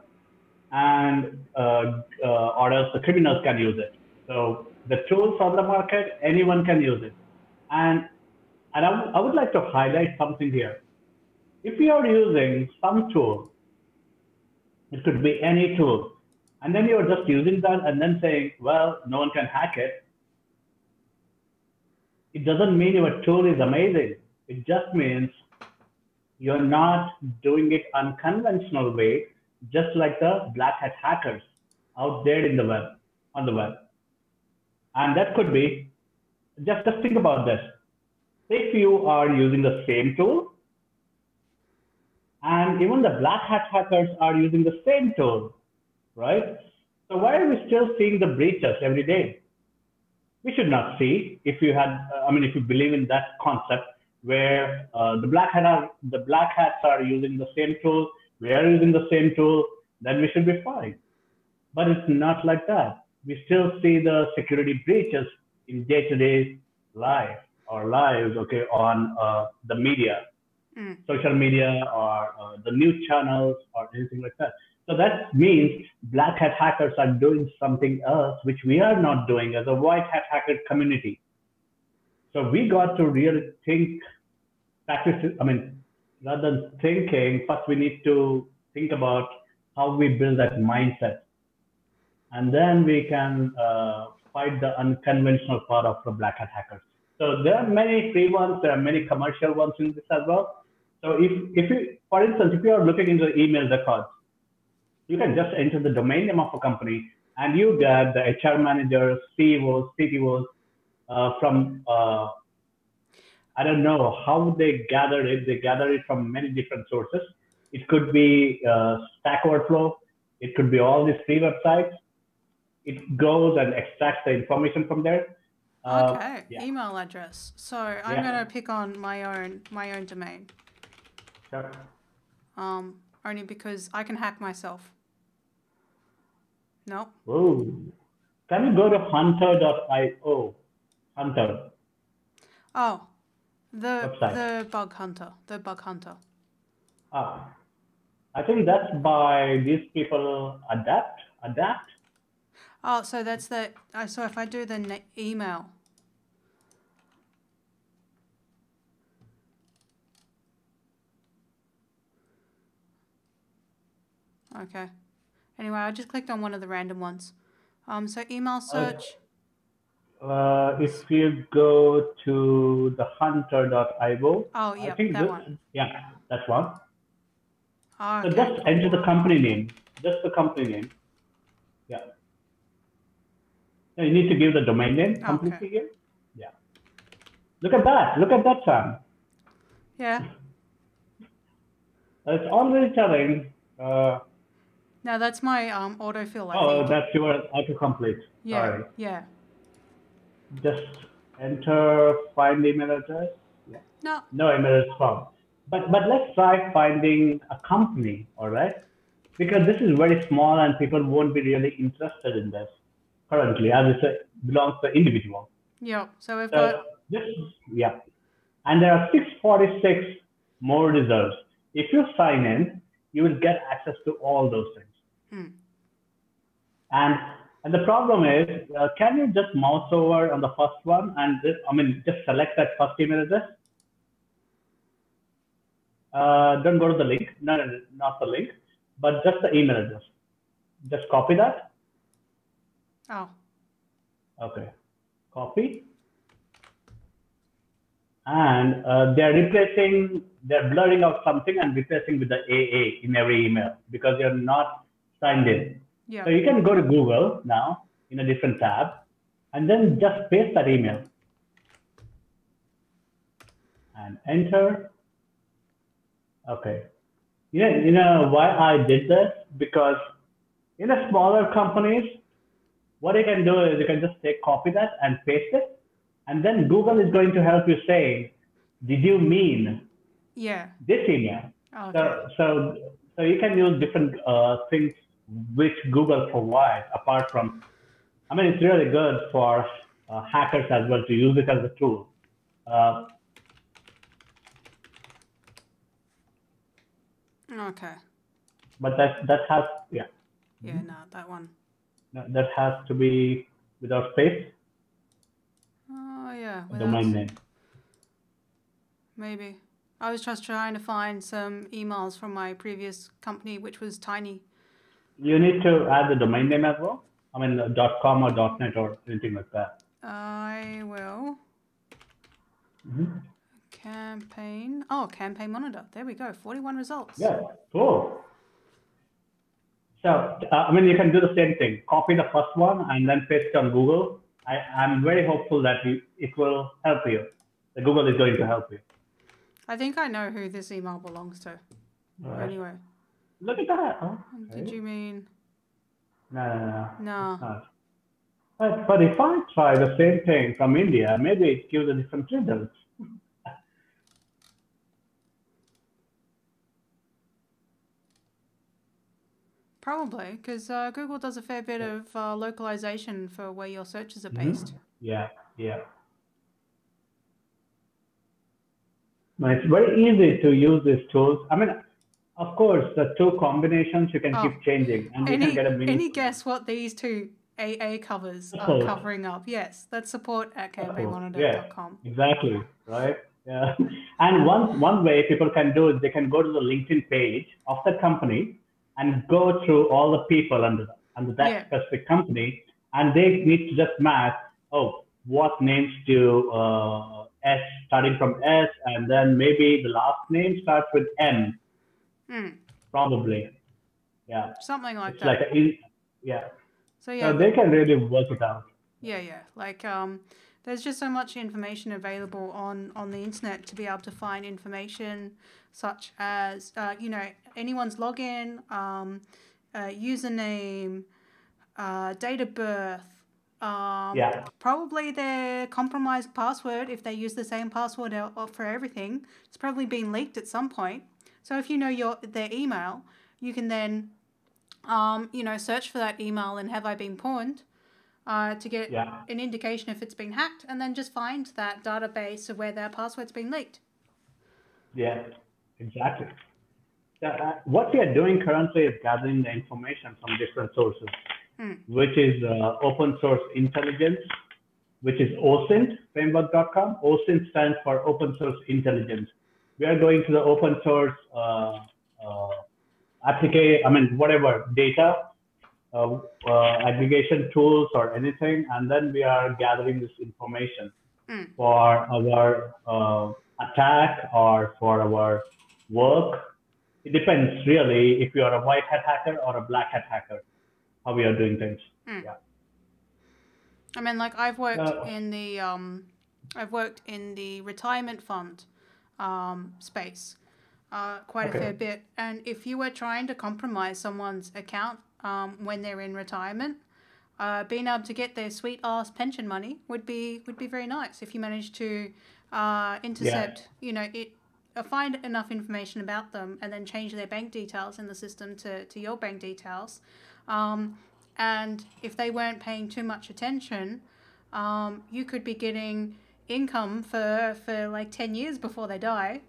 and or else the criminals can use it. So the tools on the market, anyone can use it. And I would like to highlight something here. If you are using some tool, it could be any tool, and then you're just using that and then saying, well, no one can hack it. It doesn't mean your tool is amazing. It just means you're not doing it unconventional way, just like the black hat hackers out there in the web, on the web. And that could be, just think about this. If you are using the same tool, and even the black hat hackers are using the same tool, right? So why are we still seeing the breaches every day? We should not see. If you had, if you believe in that concept, where the black hats are using the same tool, we are using the same tool, then we should be fine. But it's not like that. We still see the security breaches in day-to-day life or lives, okay, on the media, social media, or the news channels, or anything like that. So that means black hat hackers are doing something else which we are not doing as a white hat hacker community. So we got to really practice. Rather than thinking, first we need to think about how we build that mindset, and then we can fight the unconventional part of the black hat hackers. So there are many free ones, there are many commercial ones in this as well. So if you, for instance, if you are looking into the email records, you can just enter the domain name of a company and you get the HR managers, CEOs, CTOs from, I don't know how they gather it. They gather it from many different sources. It could be Stack Overflow. It could be all these free websites. It goes and extracts the information from there. Okay, email address. So I'm going to pick on my own domain. Sure. only because I can hack myself. No. Oh, can you go to hunter.io? Hunter. Oh, the website. bug hunter. The bug hunter. Ah, I think that's by these people. Adapt. Oh, so that's the. So if I do the email. Okay. Anyway, I just clicked on one of the random ones. So email search. If you go to the hunter.io, Oh, yeah, I think that one. Yeah, that's one. Oh, So okay, just cool. enter the company name. Just the company name. Yeah. You need to give the domain name completely here. Yeah. Look at that. Look at that, Sam. Yeah. It's already telling. No, that's my autofill, I think. That's your autocomplete. Yeah. Sorry. Yeah. Just enter find email address. Yeah. No email address found. But let's try finding a company, all right? Because this is very small and people won't be really interested in this currently, as it belongs to individual. Yeah. So we've got. Yeah. And there are 646 more results. If you sign in, you will get access to all those things. And the problem is, can you just mouse over on the first one and just select that first email address? Don't go to the link. No, not the link, but just the email address. Just copy that. Oh. Okay. Copy. And they're blurring out something and replacing with the AA in every email because you're not signed in. Yeah. So you can go to Google now in a different tab and then just paste that email and enter. Okay. You know why I did this? Because in a smaller companies, what you can do is you can just copy that and paste it. And then Google is going to help you say, did you mean this email? Okay. So you can use different things which Google provides apart from, it's really good for hackers as well to use it as a tool. Okay. But that has, yeah. Yeah, no, that one. No, that has to be without space. Oh, yeah. Domain name. Maybe. I was just trying to find some emails from my previous company, which was tiny. You need to add the domain name as well. .com or .net or anything like that. I will. Campaign. Oh, campaign monitor. There we go. 41 results. Yeah, cool. So, you can do the same thing. Copy the first one and then paste it on Google. I'm very hopeful that it will help you. The Google is going to help you. I think I know who this email belongs to. Right. Anyway. Look at that. Oh, okay. Did you mean? No. No. But if I try the same thing from India, maybe it gives a different result. Probably, because Google does a fair bit of localization for where your searches are based. Yeah. It's very easy to use these tools. Of course, the two combinations you can keep changing, and you can get a meaningful. Any guess what these two AA covers are covering up? Yes, that's support at campaignmonitor.com. Yeah, exactly, right? Yeah. And one way people can do it, they can go to the LinkedIn page of the company and go through all the people under that specific company, and they need to just match, what names do S starting from S, and then maybe the last name starts with M. Probably. Yeah. Something like it's that. So they can really work it out. Yeah. Like there's just so much information available on the internet to be able to find information such as anyone's login, username, date of birth, probably their compromised password if they use the same password for everything. It's probably been leaked at some point. So if you know their email, you can then, search for that email and have I been pawned to get an indication if it's been hacked, and then just find that database of where their password's been leaked. Yeah, exactly. What we are doing currently is gathering the information from different sources, which is open source intelligence, which is OSINT, framework.com. OSINT stands for open source intelligence. We are going to the open source whatever data, aggregation tools or anything, and then we are gathering this information for our attack or for our work. It depends really if you are a white hat hacker or a black hat hacker, how we are doing things. Yeah. I mean, like I've worked in the retirement fund space quite a fair bit, and if you were trying to compromise someone's account when they're in retirement, being able to get their sweet ass pension money would be very nice if you managed to intercept, find enough information about them and then change their bank details in the system to your bank details. And if they weren't paying too much attention, you could be getting income for like 10 years before they die.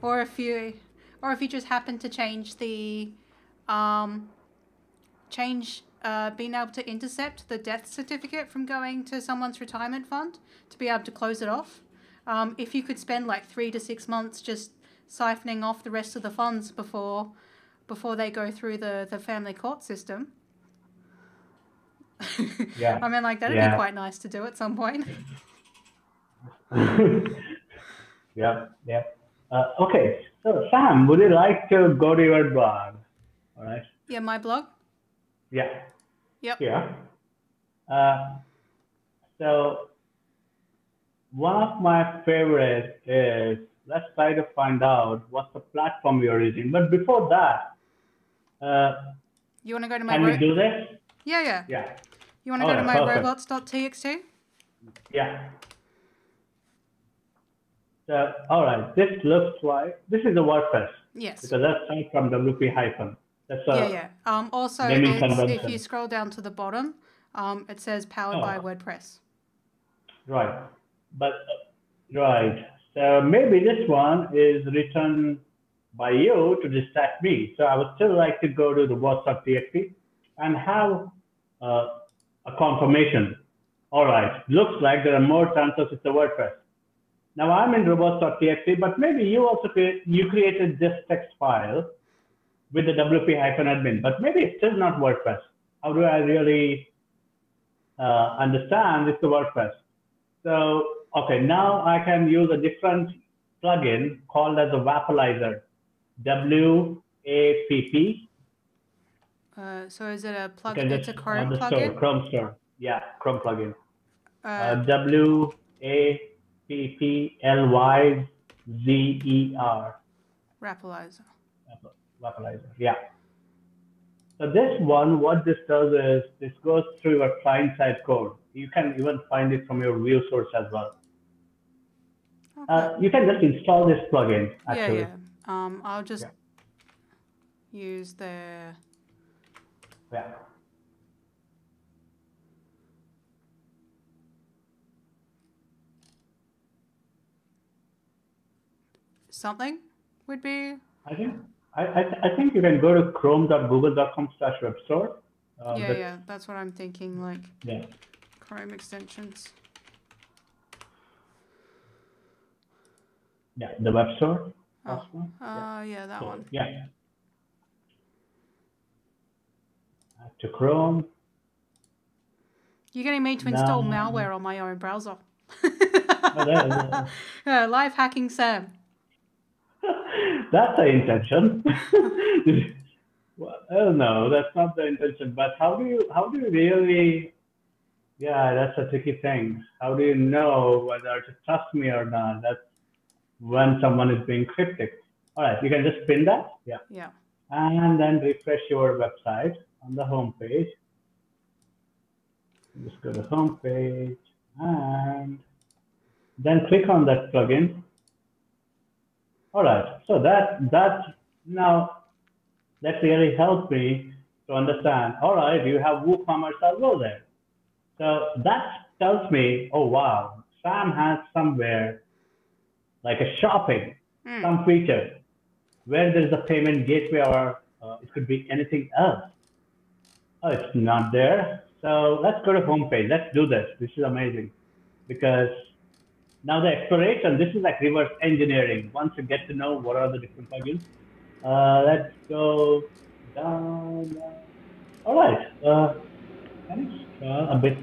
Or if you just happen to change the being able to intercept the death certificate from going to someone's retirement fund to be able to close it off. If you could spend like 3 to 6 months just siphoning off the rest of the funds before they go through the family court system. Yeah. I mean, like that'd be quite nice to do at some point. Yeah. Okay, so Sam, would you like to go to your blog? All right. Yeah, my blog. Yeah. Yep. Yeah. So one of my favorites is, let's try to find out what's the platform you're using. But before that, you want to go to my? Can we do this? Yeah. Yeah. You want to go to my robots.txt? Yeah. So, all right, this looks like, this is a WordPress. Yes. Because that's coming from WP hyphen. That's also, if you scroll down to the bottom, it says powered by WordPress. Right. Right. So maybe this one is written by you to distract me. So I would still like to go to the robots.txt and have a confirmation. All right. Looks like there are more chances it's a WordPress. Now I'm in robots.txt, but maybe you also created this text file with the wp-admin, but maybe it's still not WordPress. How do I really understand it's the WordPress? So, okay, now I can use a different plugin called as a Wappalyzer, W-A-P-P. So is it a plugin? It's a Chrome plugin? Chrome Store. Yeah, Chrome plugin. W-A-P-P-L-Y-Z-E-R. Wappalyzer, yeah. So this one, what this does is, this goes through your client-side code. You can even find it from your view source as well. Okay. You can just install this plugin, actually. Yeah. I'll just use the... Yeah. Something would be... I think you can go to chrome.google.com/webstore. That's what I'm thinking, like Chrome extensions. Yeah, the web store. That one. Yeah. To Chrome. You're getting me to install malware on my own browser. Live hacking Sam. That's the intention. Well, no, that's not the intention. But how do you really? Yeah, that's a tricky thing. How do you know whether to trust me or not? That's when someone is being cryptic. All right, you can just pin that. Yeah. And then refresh your website on the home page. Just go to home page and then click on that plugin. All right, so that Now, that really helped me to understand, all right, you have WooCommerce as well there. So that tells me, oh, wow, Sam has somewhere like a shopping, some feature where there's a payment gateway or it could be anything else. Oh, it's not there. So let's go to homepage. Let's do this. This is amazing because now the exploration, this is like reverse engineering. Once you get to know what are the different plugins, let's go down. All right. Can I a bit?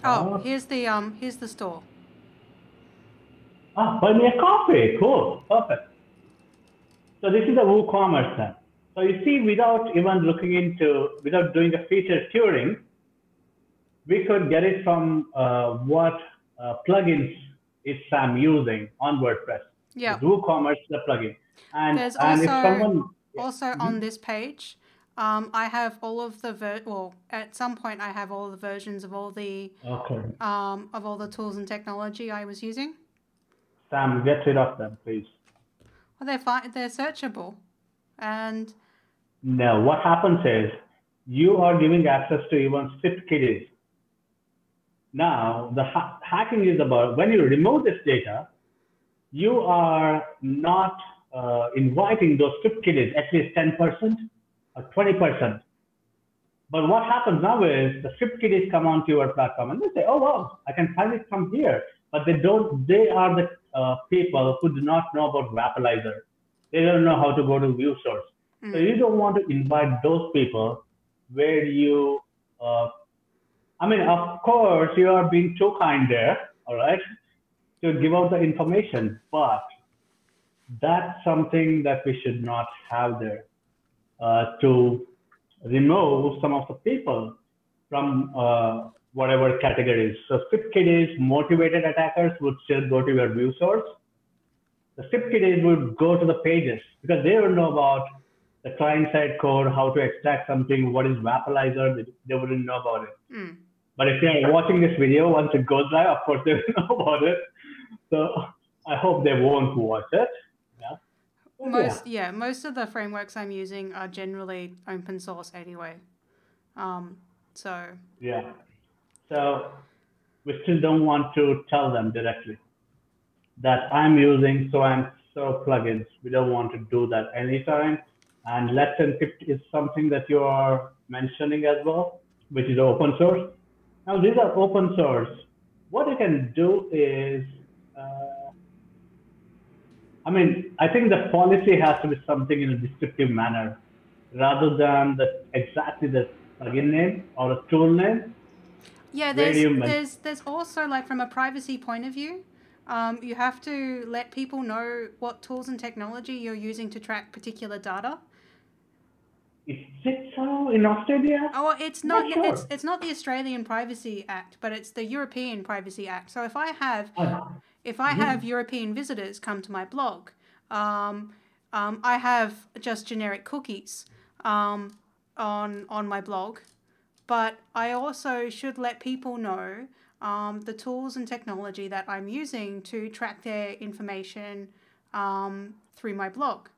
Oh, here's the store. Buy me a coffee. Cool. Perfect. So this is a WooCommerce then. So you see, without even looking into, without doing a feature tuning, we could get it from what plugins is Sam using on WordPress. Yeah. WooCommerce, the plugin. And, there's and also, if someone... Also on this page, I have all of the, well, at some point I have all the versions of all the, of all the tools and technology I was using. Sam, get rid of them, please. Well, they're searchable. And... No, what happens is you are giving access to even script kiddies. Now, the hacking is about when you remove this data, you are not inviting those script kiddies, at least 10% or 20%. But what happens now is the script kiddies come onto your platform and they say, oh, wow, I can find it from here. But they are the people who do not know about Wappalyzer. They don't know how to go to view source. So you don't want to invite those people where you, I mean, of course, you are being too kind there, all right, to give out the information, but that's something that we should not have there, to remove some of the people from whatever categories. So script kiddies, motivated attackers would still go to your view source. The script kiddies would go to the pages because they don't know about the client-side code, how to extract something, what is Wappalyzer, they wouldn't know about it. But if they're watching this video, once it goes live, of course they will know about it. So I hope they won't watch it. Most of the frameworks I'm using are generally open source anyway. So we still don't want to tell them directly that I'm using so and so plugins. We don't want to do that anytime. And less than 50 is something that you are mentioning as well, which is open source. Now these are open source. What you can do is, I mean, I think the policy has to be something in a descriptive manner rather than exactly the plugin name or a tool name. Yeah, there's also, like, from a privacy point of view, you have to let people know what tools and technology you're using to track particular data. Is it so in Australia? Oh, it's not. Sure. It's not the Australian Privacy Act, but it's the European Privacy Act. So if I have European visitors come to my blog, I have just generic cookies on my blog, but I also should let people know the tools and technology that I'm using to track their information through my blog.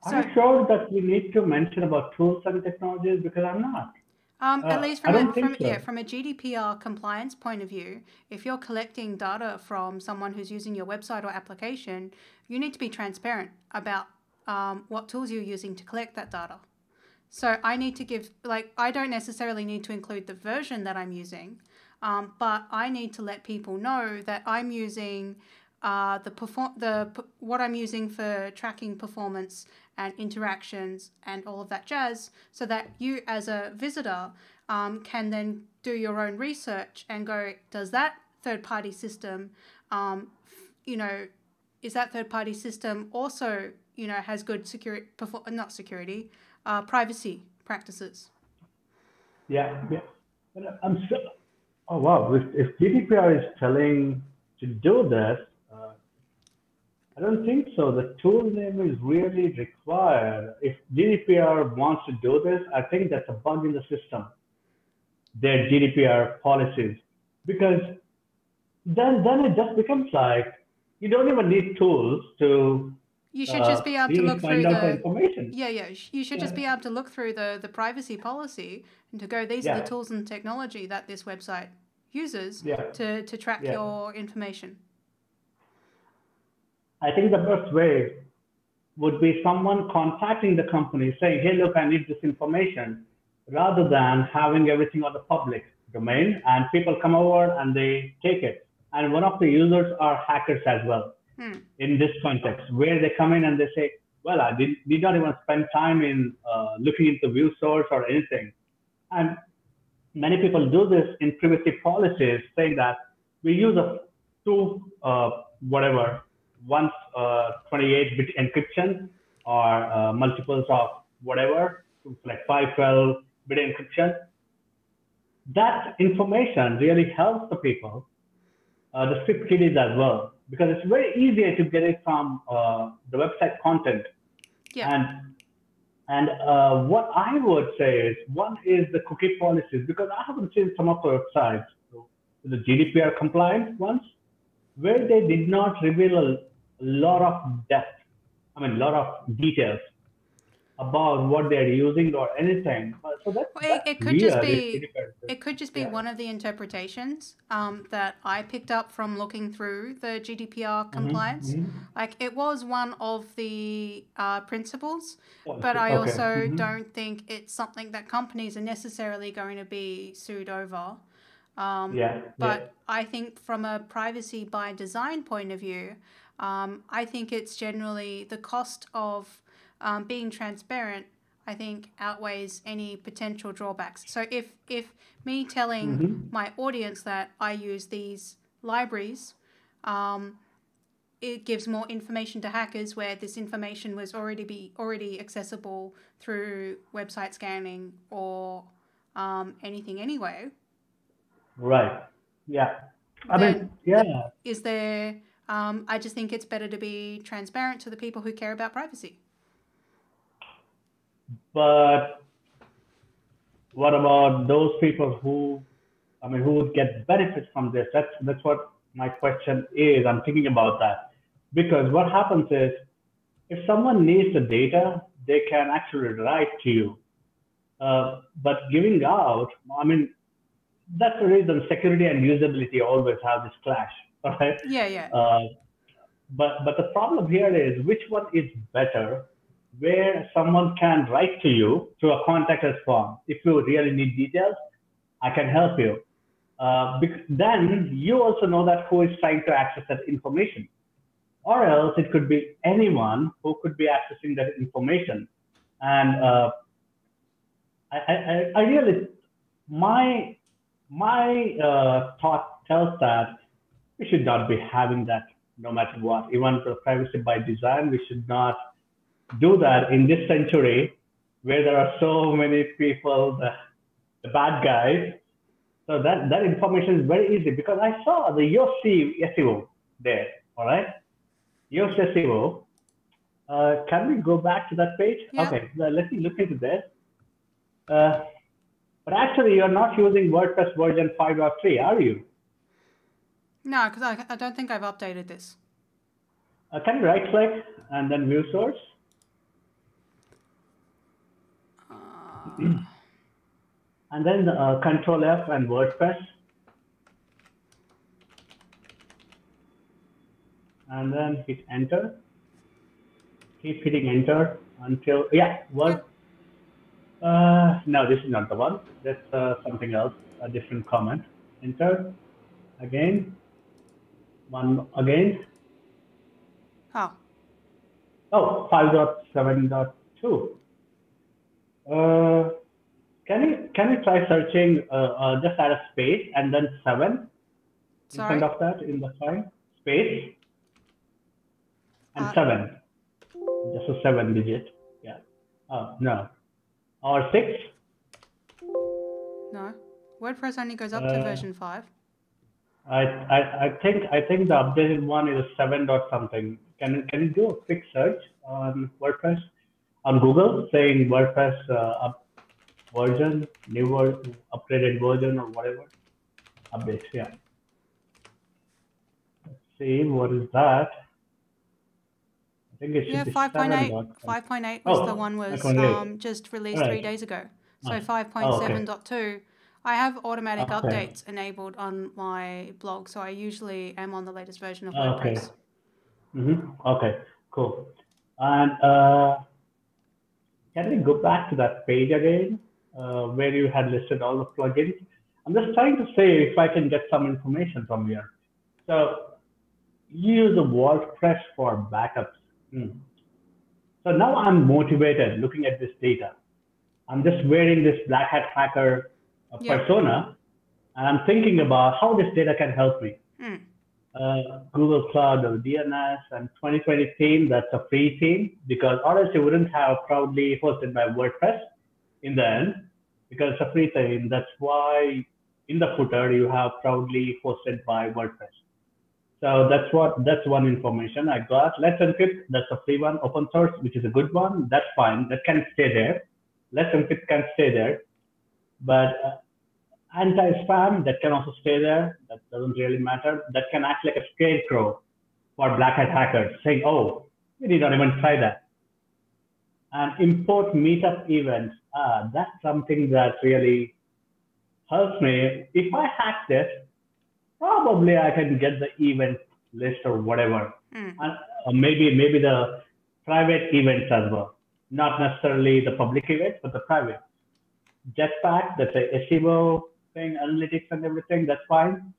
Are you sure that we need to mention about tools and technologies? Because I'm not. At least from a GDPR compliance point of view, if you're collecting data from someone who's using your website or application, you need to be transparent about what tools you're using to collect that data. So I need to give, like, I don't necessarily need to include the version that I'm using, but I need to let people know that I'm using what I'm using for tracking performance and interactions and all of that jazz, so that you as a visitor can then do your own research and go, does that third-party system, is that third-party system also, has good privacy practices? Yeah. I'm so, oh wow, if GDPR is telling to do this, I don't think so. The tool name is really required. If GDPR wants to do this, I think that's a bug in the system, their GDPR policies, because then it just becomes like you don't even need tools to You should just be able to look through the information. Yeah. You should just be able to look through the privacy policy and to go, these are the tools and technology that this website uses to track your information. I think the best way would be someone contacting the company saying, hey, look, I need this information, rather than having everything on the public domain and people come over and they take it. And one of the users are hackers as well in this context, where they come in and they say, well, I did not even spend time in looking into view source or anything. And many people do this in privacy policies, saying that we use once 28-bit encryption or multiples of whatever, like 512-bit encryption. That information really helps the people, the script kiddies as well, because it's very easy to get it from the website content. And what I would say is, one is the cookie policies, because I haven't seen some of the websites, the GDPR compliant ones, where they did not reveal a lot of depth, a lot of details about what they're using or anything. So it could just be one of the interpretations that I picked up from looking through the GDPR compliance. Like, it was one of the principles, but I also don't think it's something that companies are necessarily going to be sued over. But I think from a privacy by design point of view, I think it's generally the cost of being transparent, I think, outweighs any potential drawbacks. So if me telling my audience that I use these libraries, it gives more information to hackers, where this information was already accessible through website scanning or anything anyway. Right. Yeah. Is there? I just think it's better to be transparent to the people who care about privacy. But what about those people who would get benefits from this? That's what my question is. I'm thinking about that, because what happens is, if someone needs the data, they can actually write to you. But giving out, that's the reason security and usability always have this clash, right? But the problem here is, which one is better? Where someone can write to you through a contact us form. If you really need details, I can help you. Then you also know that who is trying to access that information. Or else it could be anyone who could be accessing that information. And I really, my thought tells that we should not be having that no matter what. Even for privacy by design, we should not do that in this century, where there are so many people, the bad guys. So that information is very easy, because I saw the Yoast SEO there. All right, Yoast SEO. Can we go back to that page? Okay, let me look into this. But actually, you're not using WordPress version 5.3, are you? No, because I don't think I've updated this. Can you right click and then view source? And then Control F and WordPress. And then hit enter. Keep hitting enter until, no, this is not the one. That's something else, a different comment. Enter again. One again. Oh, 5.7.2. Can you try searching? Just add a space and then 7 in front of that in the file. Space and 7. Just a 7-digit. Yeah. Oh no. Or 6. No. WordPress only goes up to version 5. I think the updated one is 7 dot something. Can you do a quick search on WordPress on Google, saying WordPress version, upgraded version, or whatever updates? Yeah. Let's see, what is that? I think it Yeah, should be 7. 5.8 was Oh, the one was 5.8. just All released 3 right. days ago. So Oh, okay. 5.7.2, I have automatic Okay. updates enabled on my blog, so I usually am on the latest version of Okay. WordPress. Okay. Cool. And can we go back to that page again, where you had listed all the plugins? I'm just trying to say if I can get some information from here. So you use the WordPress for backups. So now I'm motivated looking at this data. I'm just wearing this black hat hacker persona, and I'm thinking about how this data can help me. Google Cloud or DNS and 2020 theme, that's a free theme, because or else you wouldn't have proudly hosted by WordPress in the end, because it's a free theme. That's why in the footer you have proudly hosted by WordPress. So that's one information I got. Let's Encrypt, that's a free one. Open source, which is a good one. That's fine. That can stay there. Let's Encrypt can stay there. But anti-spam, that can also stay there. That doesn't really matter. That can act like a scarecrow for black hat hackers, saying, oh, we did not even try that. And import meetup events. That's something that really helps me. If I hack this, probably I can get the event list or whatever. And maybe the private events as well. Not necessarily the public events, but the private. Jetpack, that's a SEO thing, analytics and everything, that's fine.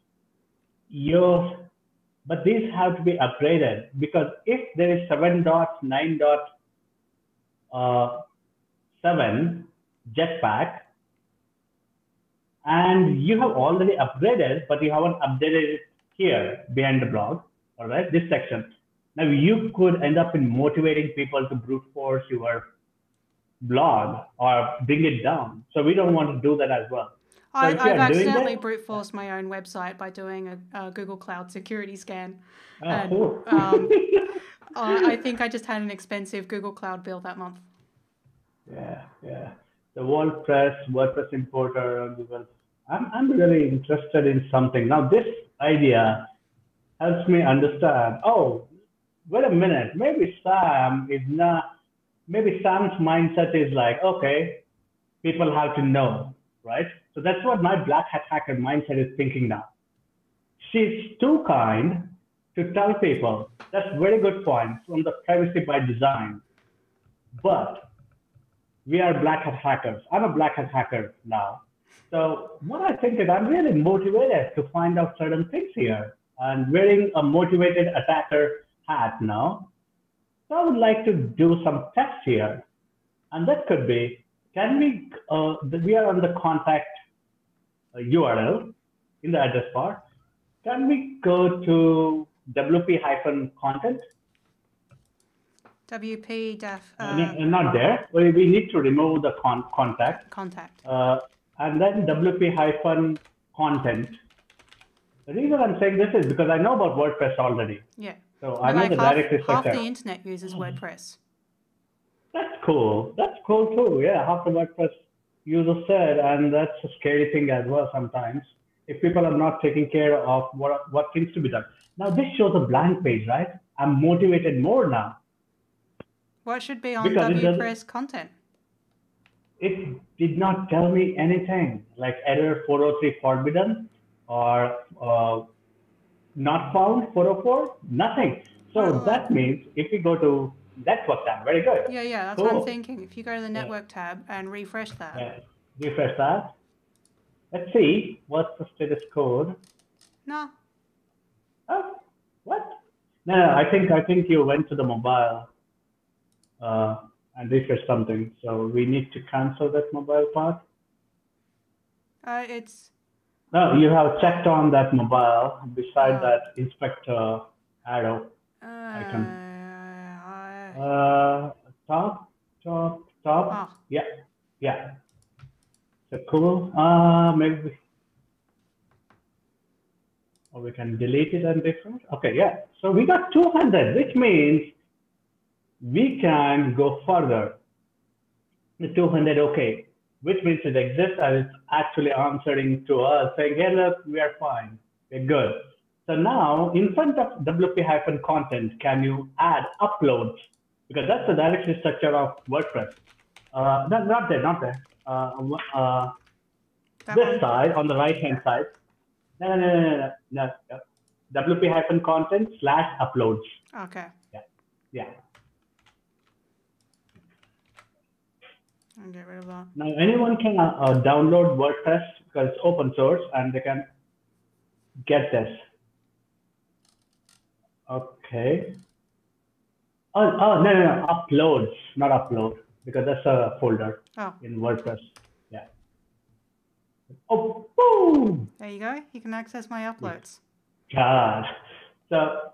But these have to be upgraded, because if there is 7.9.7 Jetpack, and you have already upgraded, but you haven't updated it here behind the blog, all right, this section. Now you could end up in motivating people to brute force your blog or bring it down. So we don't want to do that as well. So I've accidentally brute forced my own website by doing a Google Cloud security scan. Cool. I think I just had an expensive Google Cloud bill that month. Yeah. The WordPress importer, Google. I'm really interested in something. Now this idea helps me understand, oh, wait a minute, maybe Sam's mindset is like, okay, people have to know, right? So that's what my black hat hacker mindset is thinking now. She's too kind to tell people. That's a very good point from the privacy by design. But we are black hat hackers. I'm a black hat hacker now. So what I think is I'm really motivated to find out certain things here, and wearing a motivated attacker hat now. So I would like to do some tests here, and that could be, can we are on the contact URL in the address bar. Can we go to WP-content? Not there. We need to remove the contact. And then WP-content. The reason I'm saying this is because I know about WordPress already. Yeah. So I know the directory half structure. the internet uses WordPress. That's cool. That's cool too. Yeah, half the WordPress users said, and that's a scary thing as well sometimes. If people are not taking care of what needs to be done. Now this shows a blank page, right? I'm motivated more now. What should be on WPress content? It did not tell me anything, like error 403 forbidden or not found 404, nothing. So that means if we go to network tab, very good. Yeah, that's what I'm thinking. If you go to the network tab and refresh that. Yeah, refresh that. Let's see, what's the status code? No. Oh, what? No, I think you went to the mobile and refresh something. So we need to cancel that mobile part. No, you have checked on that mobile beside that inspector arrow icon. Top. Oh. Yeah. So cool. Maybe we can delete it and refresh. Okay, yeah. So we got 200, which means we can go further. The 200, okay, which means it exists and it's actually answering to us saying, hey, look, we are fine. We're good. So now in front of WP-content, can you add uploads? Because that's the directory structure of WordPress. Not there. This side, on the right-hand side. No. WP-content/uploads. Okay. Yeah. I'll get rid of that. Now anyone can download WordPress because it's open source and they can get this. Okay. Oh, no, uploads, not upload, because that's a folder in WordPress. Yeah. Oh, boom! There you go. You can access my uploads. God. So,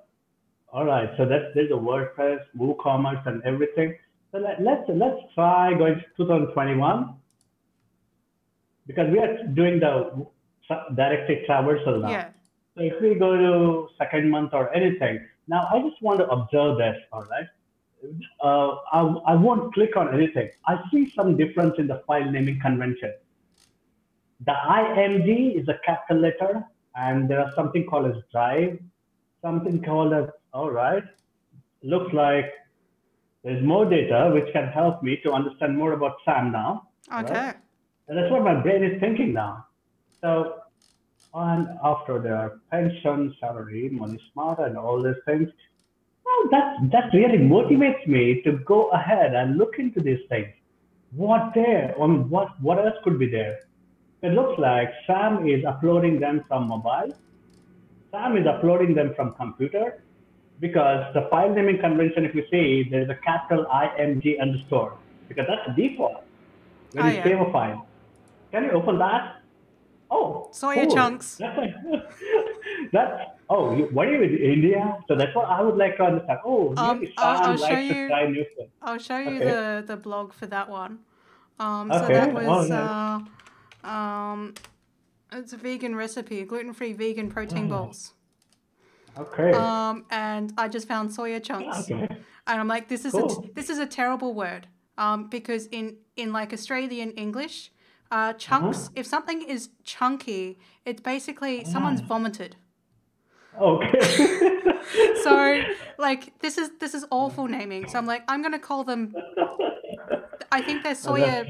all right. So there's a WordPress, WooCommerce, and everything. So let's try going to 2021 because we are doing the directory traversal now. Yeah. So if we go to second month or anything, now I just want to observe this, all right? I won't click on anything. I see some difference in the file naming convention. The IMG is a capital letter, and there are something called as drive, something called as, all right, looks like there's more data which can help me to understand more about Sam now. Okay. Right? And that's what my brain is thinking now. So, and after their pension, salary, money smart, and all these things, well, that really motivates me to go ahead and look into these things. What else could be there? It looks like Sam is uploading them from mobile. Sam is uploading them from computer because the file naming convention, if you see, there's a capital IMG underscore because that's the default when you save a file. Can you open that? Oh, Soya chunks. What are you in India? So that's what I would like to understand. Oh, really? I'll show you. I'll show you the blog for that one. So that was it's a vegan recipe, gluten-free vegan protein balls. Okay. And I just found soya chunks, and I'm like, this is a terrible word. Because in like Australian English. Chunks. If something is chunky, it's basically someone's vomited. Okay. So like this is awful naming. So I'm like, I'm gonna call them. I think they're soya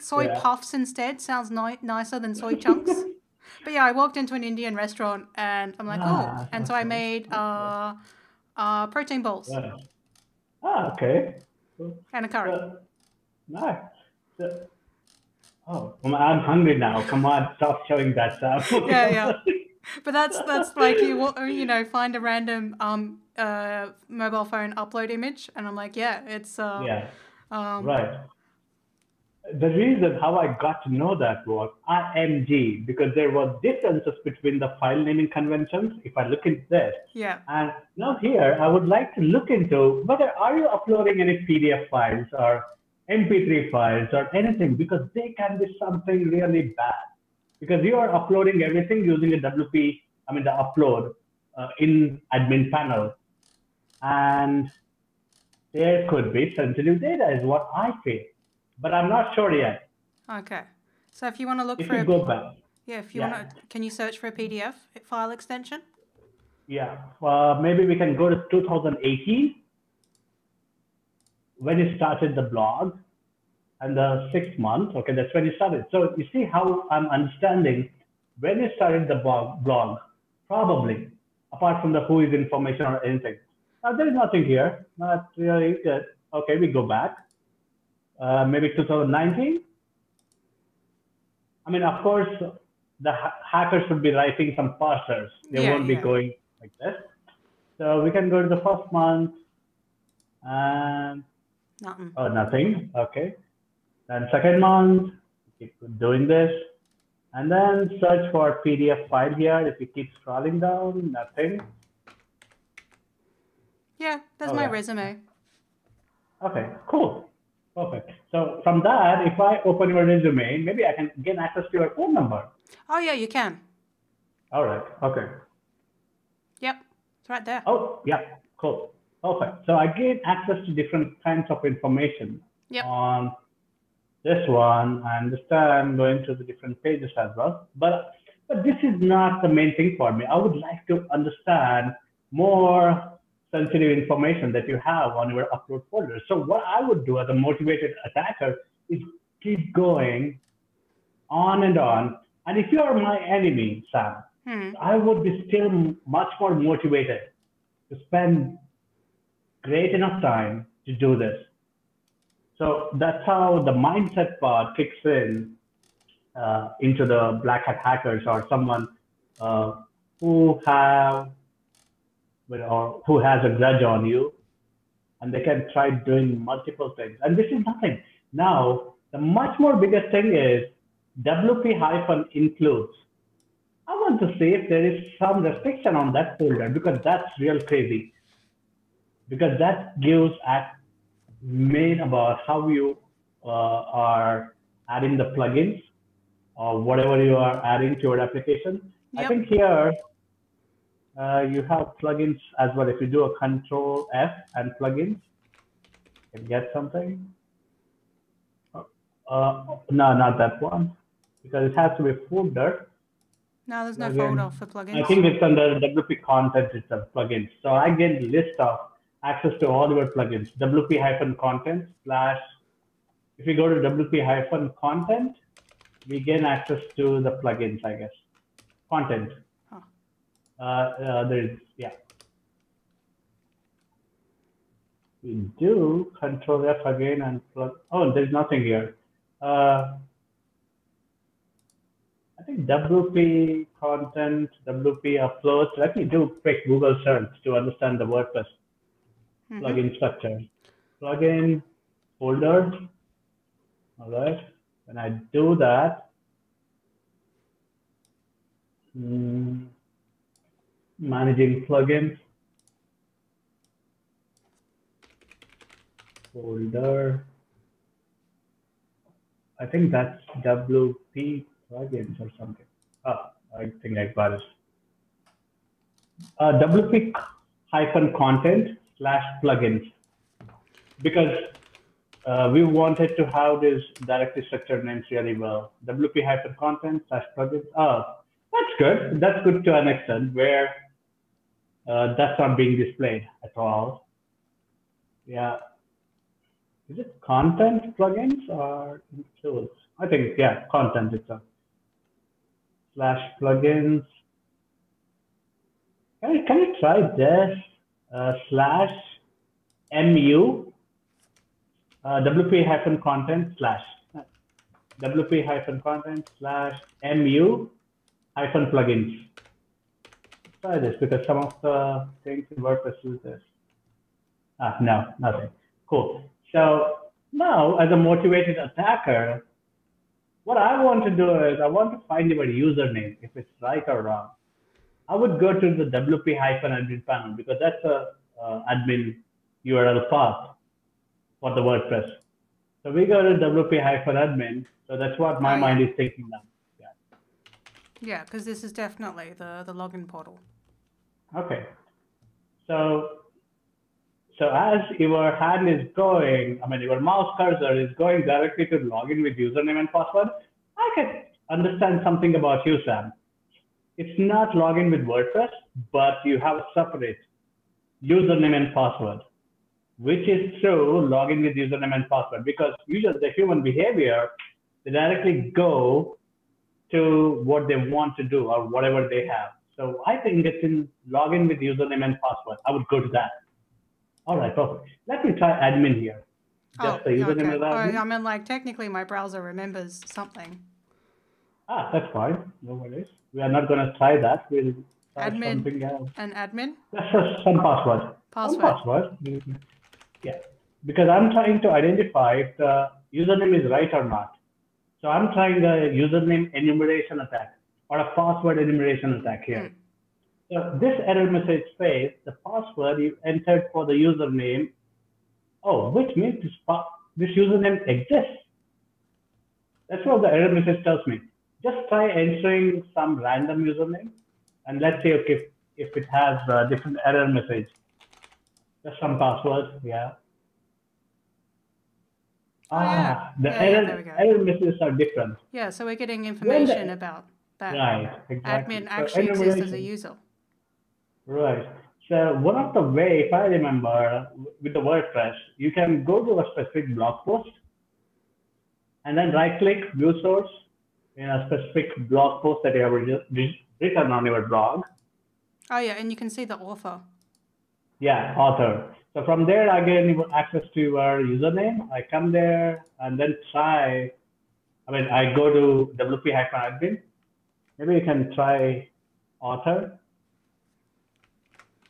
soy puffs instead. Sounds nicer than soy chunks. But yeah, I walked into an Indian restaurant and I'm like, and so I made protein balls. Okay. And a curry. Nice. I'm hungry now. Come on, stop showing that stuff. Yeah. But that's like you know, find a random mobile phone upload image, and I'm like, it's right. The reason how I got to know that was IMG because there was differences between the file naming conventions. If I look into this, and now here I would like to look into whether are you uploading any PDF files or MP3 files or anything because they can be something really bad because you are uploading everything using the upload in admin panel and there could be sensitive data is what I feel, but I'm not sure yet. Okay. So if you want to look for go back. Yeah, if you want to, can you search for a PDF file extension? Yeah. Maybe we can go to 2018. When you started the blog and the 6th month, okay, that's when you started. So you see how I'm understanding when you started the blog, probably, apart from the who is information or anything. Now, there is nothing here, not really good. Okay, we go back. Maybe 2019. I mean, of course, the hackers would be writing some parsers. They won't be going like this. So we can go to the 1st month and nothing. Oh, nothing. Okay. Then 2nd month, keep doing this. And then search for PDF file here. If you keep scrolling down, nothing. Yeah, that's my resume. Okay, cool. Perfect. So from that, if I open your resume, maybe I can gain access to your phone number. Oh, yeah, you can. All right. Okay. Yep. It's right there. Oh, yeah. Cool. Perfect. So I gain access to different kinds of information on this one. I understand going to the different pages as well. But But this is not the main thing for me. I would like to understand more sensitive information that you have on your upload folder. So what I would do as a motivated attacker is keep going on and on. And if you are my enemy, Sam, I would be still much more motivated to spend great enough time to do this. So that's how the mindset part kicks in into the black hat hackers or someone who has a grudge on you, and they can try doing multiple things. And this is nothing. Now, the much more biggest thing is WP-includes. I want to see if there is some restriction on that folder, because that's real crazy. Because that gives main about how you are adding the plugins or whatever you are adding to your application. Yep. I think here you have plugins as well. If you do a Control F and plugins, you can get something. No, not that one, because it has to be folder. No, there's no folder for plugins. I think it's under WP content itself, plugins. So I get a list of access to all your plugins. WP-content / if you go to WP-content, we gain access to the plugins, I guess. Content. There is, yeah. We do Control F again and plug. Oh, there's nothing here. I think WP content, WP uploads. Let me do quick Google search to understand the WordPress plugin structure. Plugin folder. All right. When I do that, managing plugins folder. I think that's WP plugins or something. Oh, I think I got it. WP-content / plugins, because we wanted to have this directly structured names really well. WP-content / plugins. Oh, that's good. That's good to an extent where that's not being displayed at all. Yeah. Is it content plugins or includes? I think, yeah, content itself. / plugins. Can you try this? /mu WP-content / WP-content / mu -plugins. Try this, because some of the things in WordPress use this. No, nothing. Cool. So now, as a motivated attacker, what I want to do is I want to find your username, if it's right or wrong. I would go to the WP-admin panel, because that's a admin URL path for the WordPress. So we go to WP-admin. So that's what my mind is thinking now. Yeah, because this is definitely the login portal. Okay. So as your hand is going, your mouse cursor is going directly to login with username and password, I can understand something about you, Sam. It's not login with WordPress, but you have a separate username and password, which is through login with username and password, because usually the human behavior, they directly go to what they want to do or whatever they have. So I think it's in login with username and password. I would go to that. All right, perfect. Let me try admin here. Just the username and admin. Technically my browser remembers something. That's fine. No worries. We are not going to try that. We'll try admin something else. And admin? That's just some password. Some password. Yeah. Because I'm trying to identify if the username is right or not. So I'm trying a username enumeration attack or a password enumeration attack here. So this error message says the password you entered for the username, which means this username exists. That's what the error message tells me. Just try entering some random username, and let's see if it has a different error message. Just some password, yeah. The error messages are different. Yeah, so we're getting information about that Right, exactly. admin So actually exists as a enumeration, user. right. So one of the way, if I remember, with the WordPress, you can go to a specific blog post and then right-click View Source in a specific blog post that you have written on your blog. Oh yeah, and you can see the author. Yeah, author. So from there, I get access to your username. I come there and then I go to wp-admin. Maybe you can try author.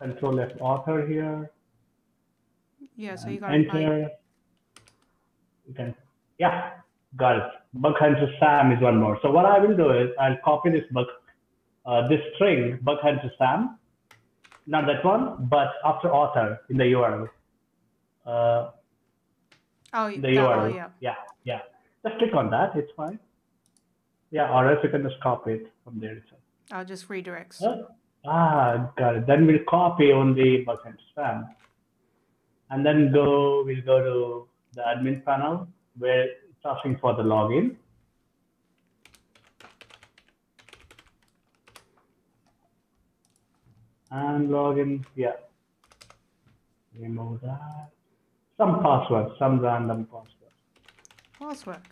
Control F author here. Yeah, so you got enter. You can, yeah, got it. Bug hunter Sam is one more. So what I will do is I'll copy this this string bug hunter Sam, not that one, but after author in the URL. The URL. Yeah. Yeah. Just click on that. It's fine. Yeah, or else you can just copy it from there itself. I'll just redirects. Got it. Then we'll copy only bug hunter Sam, and then we'll go to the admin panel where it's asking for the login. And login, yeah. Remove that. Some password, some random password. Password.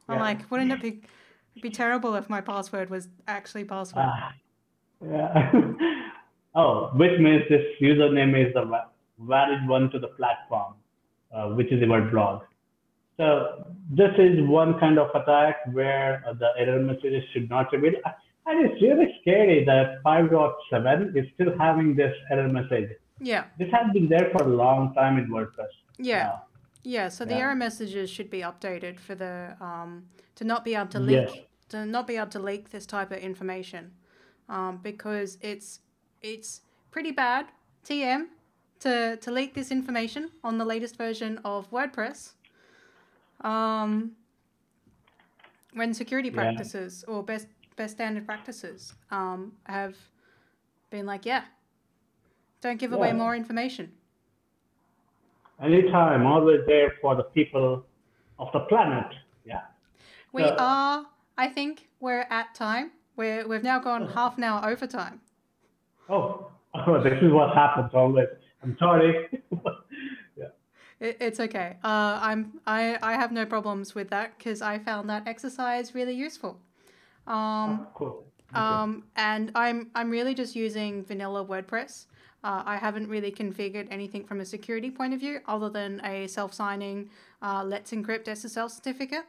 I'm like, wouldn't it be terrible if my password was actually password? Yeah. Oh, which means this username is the valid one to the platform, which is your blog. So this is one kind of attack where the error messages should not reveal. And it's really scary that 5.7 is still having this error message. Yeah. This has been there for a long time in WordPress. Yeah. Yeah. So the error messages should be updated for the to not be able to leak this type of information, because it's pretty bad TM to leak this information on the latest version of WordPress. When security practices or best standard practices have been like, don't give away more information. Anytime, always there for the people of the planet. Yeah. I think we're at time. We've now gone half an hour overtime. Oh, this is what happens always. I'm sorry. It's okay. I have no problems with that because I found that exercise really useful. Cool. And I'm really just using vanilla WordPress. I haven't really configured anything from a security point of view other than a self-signing Let's Encrypt SSL certificate.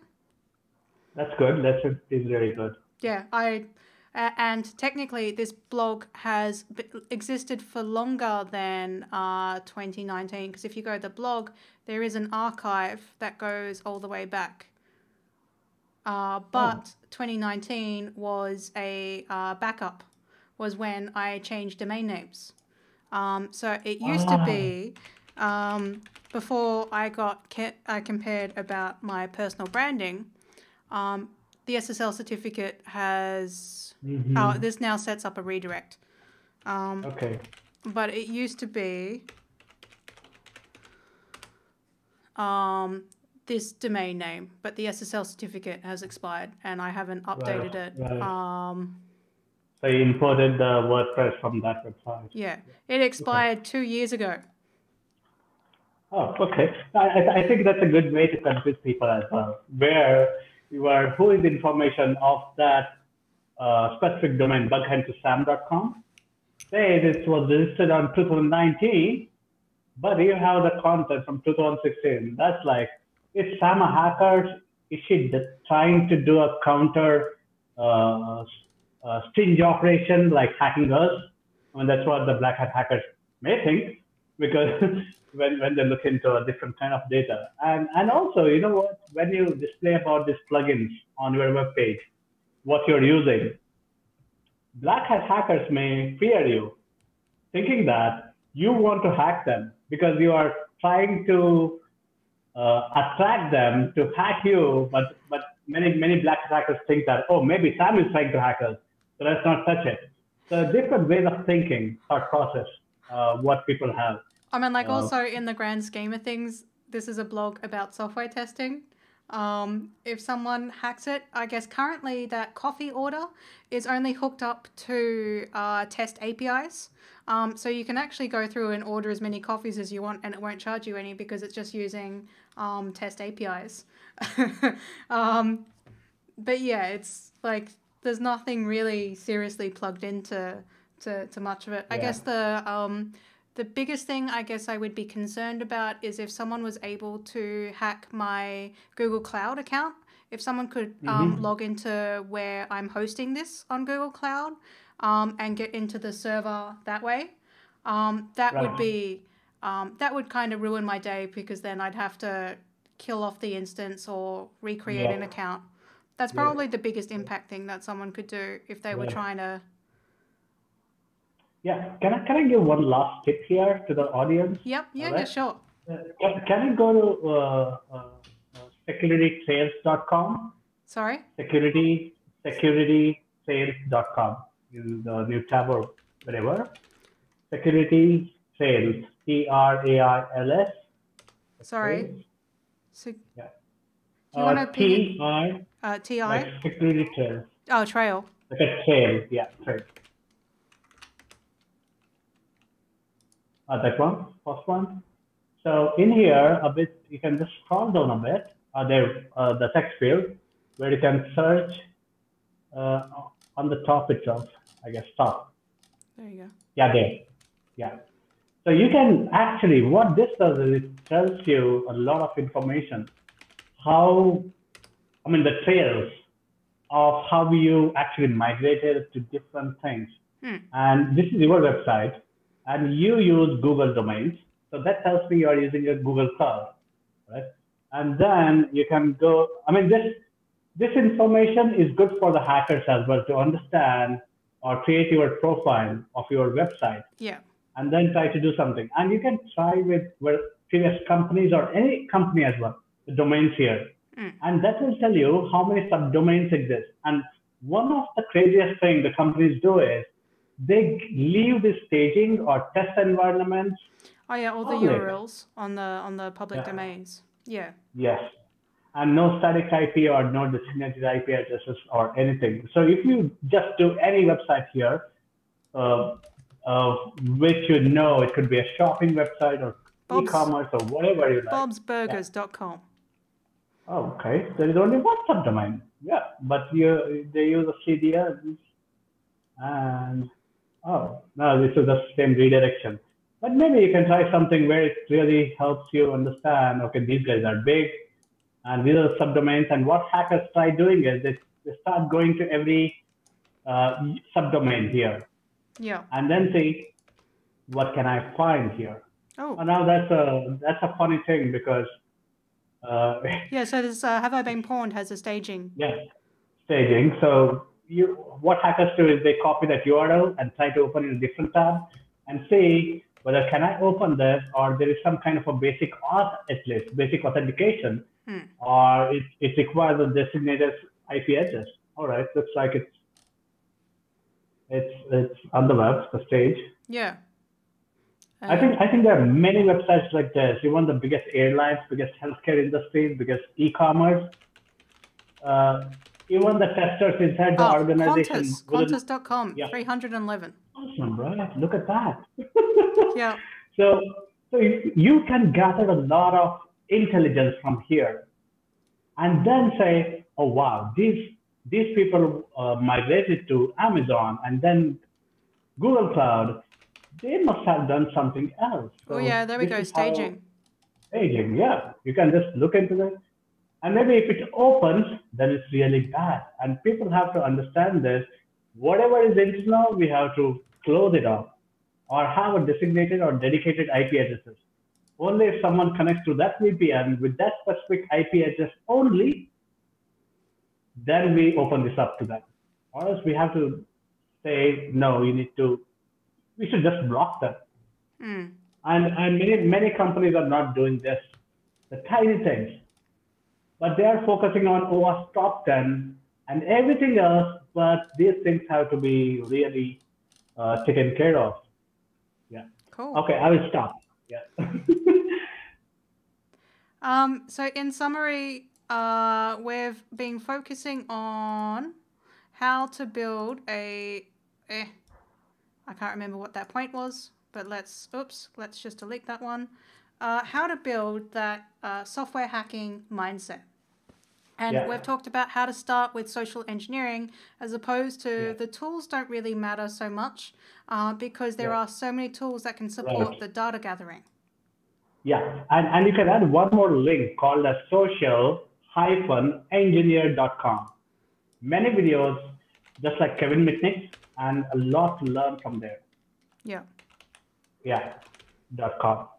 That's good. That is very good. Yeah, and technically this blog has existed for longer than 2019, because if you go to the blog, there is an archive that goes all the way back. But 2019 was a backup, was when I changed domain names. So it used to be, before I compared about my personal branding, the SSL certificate has, this now sets up a redirect. Okay. But it used to be this domain name, but the SSL certificate has expired and I haven't updated it. Right. So you imported the WordPress from that website. Yeah, it expired 2 years ago. Oh, okay. I think that's a good way to confuse people as well, where who is information of that specific domain, bughuntosam.com. Say this was registered on 2019, but you have the content from 2016. That's like, is Sam a hacker? Is she trying to do a counter stingy operation like hacking us? I mean, that's what the black hat hackers may think, because when they look into a different kind of data. And also, you know what, when you display about these plugins on your web page, what you're using, black hat hackers may fear you, thinking that you want to hack them because you are trying to attract them to hack you, but many black hat hackers think that, oh, maybe Sam is trying to hack us, so let's not touch it. So different ways of thinking, thought process, what people have. I mean, like, also in the grand scheme of things, this is a blog about software testing. if someone hacks it. I guess currently that coffee order is only hooked up to test APIs. So you can actually go through and order as many coffees as you want and it won't charge you any because it's just using test APIs. But yeah, it's like there's nothing really seriously plugged into to much of it. I guess the biggest thing I guess I would be concerned about is if someone was able to hack my Google Cloud account. If someone could log into where I'm hosting this on Google Cloud and get into the server that way, that would be that would kind of ruin my day because then I'd have to kill off the instance or recreate an account. That's probably the biggest impact thing that someone could do if they were trying to. Yeah, can I give one last tip here to the audience? Yep, yeah, sure. Can you go to securitytrails.com? Sorry? Securitytrails.com in the new tab or whatever. Security Trails, TRAILS. Sorry. Yeah. Do you want to TI? TI? Like security trails. Oh, trail. Like a trail, yeah, trail. That one, first one. So in here, a bit, you can just scroll down a bit. There, the text field, where you can search on the top itself, I guess, top. There you go. Yeah, there. Yeah. So you can actually, what this does is it tells you a lot of information. The trails of how you actually migrated to different things. And this is your website, and you use Google domains. So that tells me you are using a Google Cloud, right? And then you can go, this information is good for the hackers as well to understand or create your profile of your website. Yeah. And then try to do something. And you can try with previous companies or any company as well, the domains here. And that will tell you how many subdomains exist. And one of the craziest things the companies do is they leave the staging or test environments. Oh yeah, all the URLs on the public domains. Yeah. Yes. And no static IP or no designated IP addresses or anything. So if you just do any website here, which it could be a shopping website or e-commerce or whatever you like. bobsburgers.com. Oh, okay. There is only one subdomain. Yeah, but they use a CDN. And no, this is the same redirection. But maybe you can try something where it really helps you understand, okay, these guys are big and these are the subdomains. And what hackers try doing is they start going to every subdomain here. Yeah. And then say, what can I find here? Oh. And now that's a funny thing because yeah, so this Have I Been Pwned has a staging. Yeah, staging. So what hackers do is they copy that URL and try to open in a different tab and see whether can I open this or there is some kind of a basic auth, at least basic authentication, or it requires a designated IP address. All right, looks like it's on the web, the stage. Yeah. I think there are many websites like this. Even the biggest airlines, biggest healthcare industries, biggest e-commerce, even the testers inside the organization. Qantas.com, 311. Awesome, right? Look at that. Yeah. So you can gather a lot of intelligence from here, and then say, oh wow, these people migrated to Amazon and then Google Cloud. They must have done something else. So yeah, there we go, staging. Staging, yeah. You can just look into that. And maybe if it opens, then it's really bad. And people have to understand this. Whatever is internal, we have to close it off or have a designated or dedicated IP addresses. Only if someone connects to that VPN with that specific IP address only, then we open this up to them. Or else we have to say, no, we should just block them. And many companies are not doing this, the tiny things, but they are focusing on OWASP top 10 and everything else, but these things have to be really taken care of. Yeah. Cool. Okay, I will stop. Yeah. So in summary, we've been focusing on how to build I can't remember what that point was, but let's just delete that one. How to build that software hacking mindset. And we've talked about how to start with social engineering, as opposed to the tools don't really matter so much because there are so many tools that can support the data gathering. Yeah, and you can add one more link called as social-engineer.com. Many videos, just like Kevin Mitnick, and a lot to learn from there. Yeah. Yeah, .com.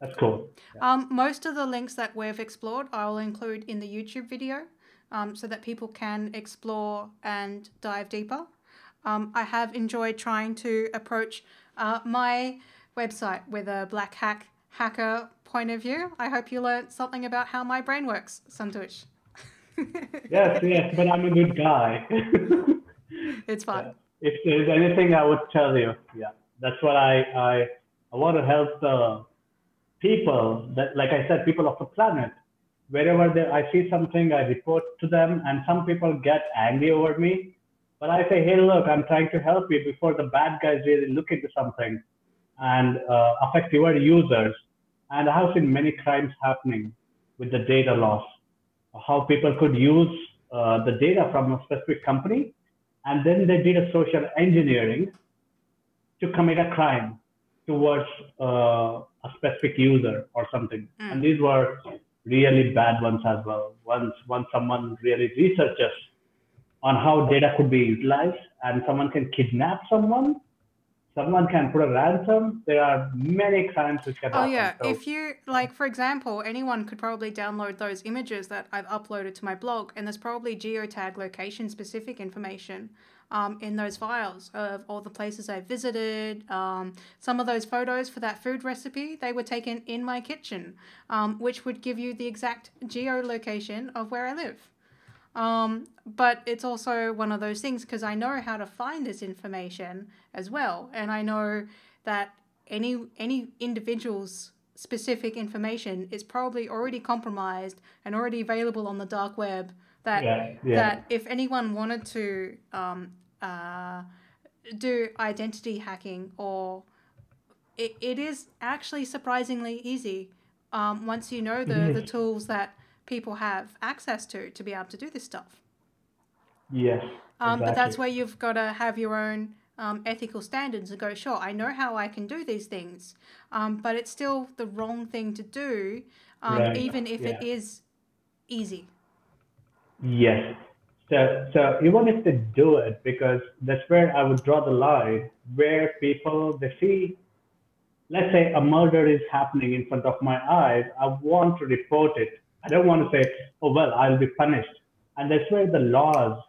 That's cool. Yeah. Most of the links that we've explored, I'll include in the YouTube video so that people can explore and dive deeper. I have enjoyed trying to approach my website with a black hacker point of view. I hope you learned something about how my brain works, Santhosh. Yes, but I'm a good guy. It's fun. If there's anything I would tell you, that's what I want to help the people that, like I said, people of the planet. Wherever I see something, I report to them, and some people get angry over me. But I say, hey, look, I'm trying to help you before the bad guys really look into something and affect your users. And I have seen many crimes happening with the data loss, how people could use the data from a specific company, and then they did a social engineering to commit a crime towards a specific user or something. And these were really bad ones as well. Once someone really researches on how data could be utilized, and someone can kidnap someone can put a ransom. There are many crimes which can happen. Oh yeah, so, if you, like, for example, anyone could probably download those images that I've uploaded to my blog, and there's probably geotag location specific information in those files of all the places I visited. Some of those photos for that food recipe, they were taken in my kitchen, which would give you the exact geolocation of where I live. But it's also one of those things because I know how to find this information as well. And I know that any individual's specific information is probably already compromised and already available on the dark web, that that if anyone wanted to do identity hacking, or it is actually surprisingly easy once you know the tools that people have access to be able to do this stuff. Yes. Exactly. But that's where you've got to have your own ethical standards and go, sure, I know how I can do these things, but it's still the wrong thing to do, even if it is easy. Yes. So even if they do it, because that's where I would draw the line, where people, they see, let's say a murder is happening in front of my eyes, I want to report it. I don't want to say, oh, well, I'll be punished. And that's where the laws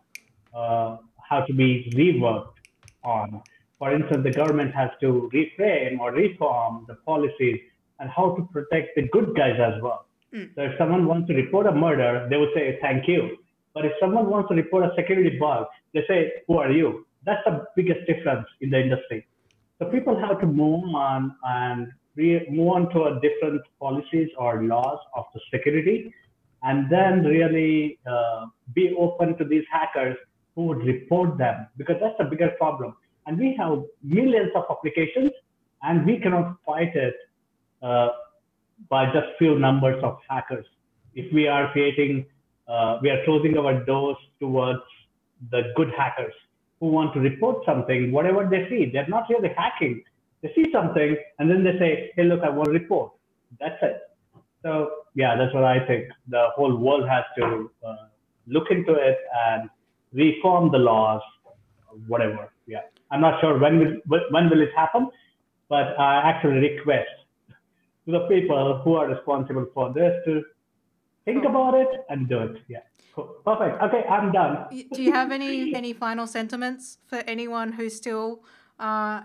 have to be reworked on. For instance, the government has to reframe or reform the policies and how to protect the good guys as well. So if someone wants to report a murder, they would say, thank you. But if someone wants to report a security bug, they say, who are you? That's the biggest difference in the industry. So people have to move on and move on to a different policies or laws of the security, and then really be open to these hackers who would report them, because that's the bigger problem. And we have millions of applications, and we cannot fight it by just few numbers of hackers. If we are creating, we are closing our doors towards the good hackers who want to report something, whatever they see. They're not really hacking. They see something, and then they say, hey, look, I want to report. That's it. So, yeah, that's what I think. The whole world has to look into it and reform the laws, whatever. Yeah, I'm not sure when will it happen, but I actually request to the people who are responsible for this to think about it and do it. Yeah, cool. Perfect. Okay, I'm done. Do you have any final sentiments for anyone who's still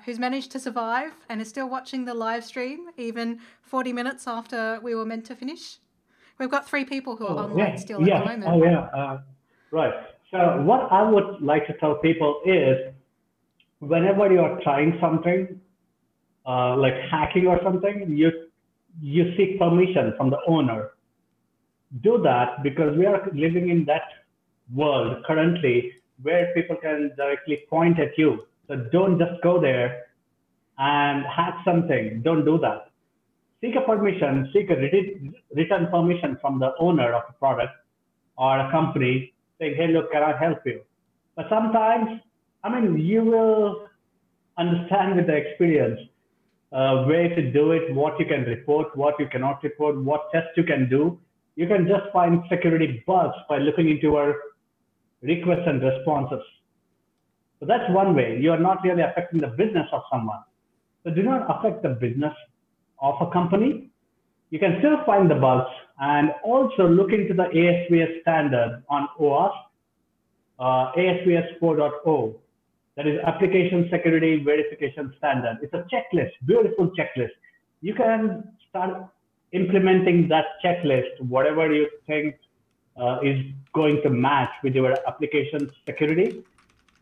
who's managed to survive and is still watching the live stream even 40 minutes after we were meant to finish? We've got 3 people who are online still at the moment. Oh yeah. Right. So what I would like to tell people is, whenever you are trying something like hacking or something, you seek permission from the owner. do that because we are living in that world currently where people can directly point at you. So don't just go there and hack something. Don't do that. Seek a permission, seek a written permission from the owner of a product or a company saying, hey, look, can I help you? But sometimes, you will understand with the experience way to do it, what you can report, what you cannot report, what tests you can do. You can just find security bugs by looking into our requests and responses. So that's one way. You are not really affecting the business of someone. So do not affect the business of a company. You can still find the bugs and also look into the ASVS standard on OWASP, ASVS 4.0. That is Application Security Verification Standard. It's a checklist, beautiful checklist. You can start implementing that checklist, whatever you think is going to match with your application security,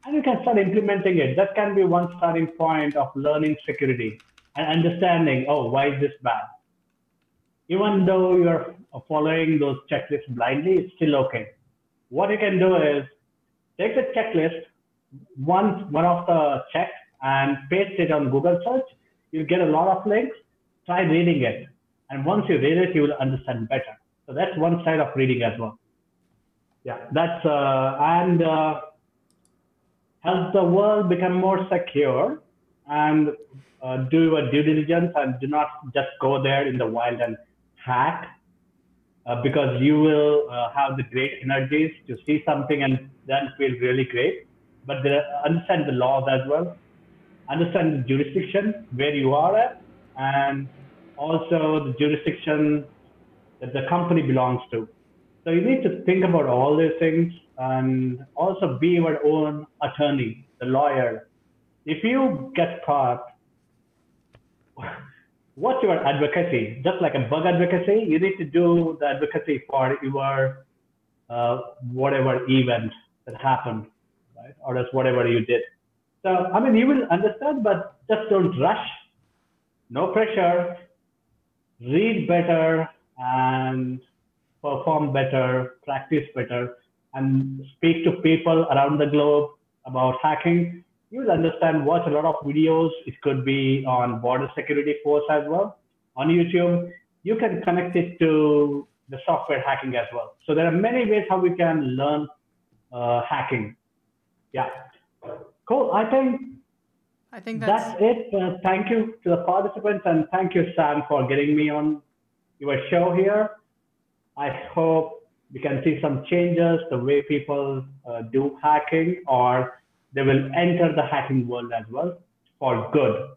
and you can start implementing it. That can be one starting point of learning security and understanding, oh, why is this bad? Even though you're following those checklists blindly, it's still okay. What you can do is take the checklist, one of the checks, and paste it on Google search. You'll get a lot of links. Try reading it. And once you read it, you will understand better. So that's one side of reading as well. Yeah, that's, help the world become more secure, and do your due diligence and do not just go there in the wild and hack, because you will have the great energies to see something and then feel really great. But understand the laws as well, understand the jurisdiction where you are at, and also the jurisdiction that the company belongs to. So you need to think about all these things and also be your own attorney, the lawyer. If you get caught, what's your advocacy? Just like a bug advocacy, you need to do the advocacy for your whatever event that happened, right? Or just whatever you did. So, you will understand, but just don't rush. No pressure. Read better and perform better, practice better, and speak to people around the globe about hacking. You will understand, watch a lot of videos. It could be on Border Security Force as well. On YouTube, you can connect it to the software hacking as well. So there are many ways how we can learn hacking. Yeah, cool. I think that's it. Thank you to the participants, and thank you, Sam, for getting me on your show here. I hope we can see some changes, the way people do hacking, or they will enter the hacking world as well for good,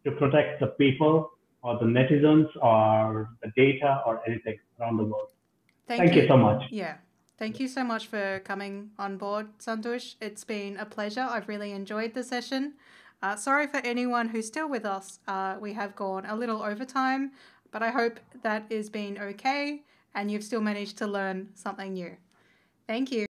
to protect the people or the netizens or the data or anything around the world. Thank you so much. Yeah. Thank you so much for coming on board, Santhosh. It's been a pleasure. I've really enjoyed the session. Sorry for anyone who's still with us. We have gone a little over time, but I hope that has been okay and you've still managed to learn something new. Thank you.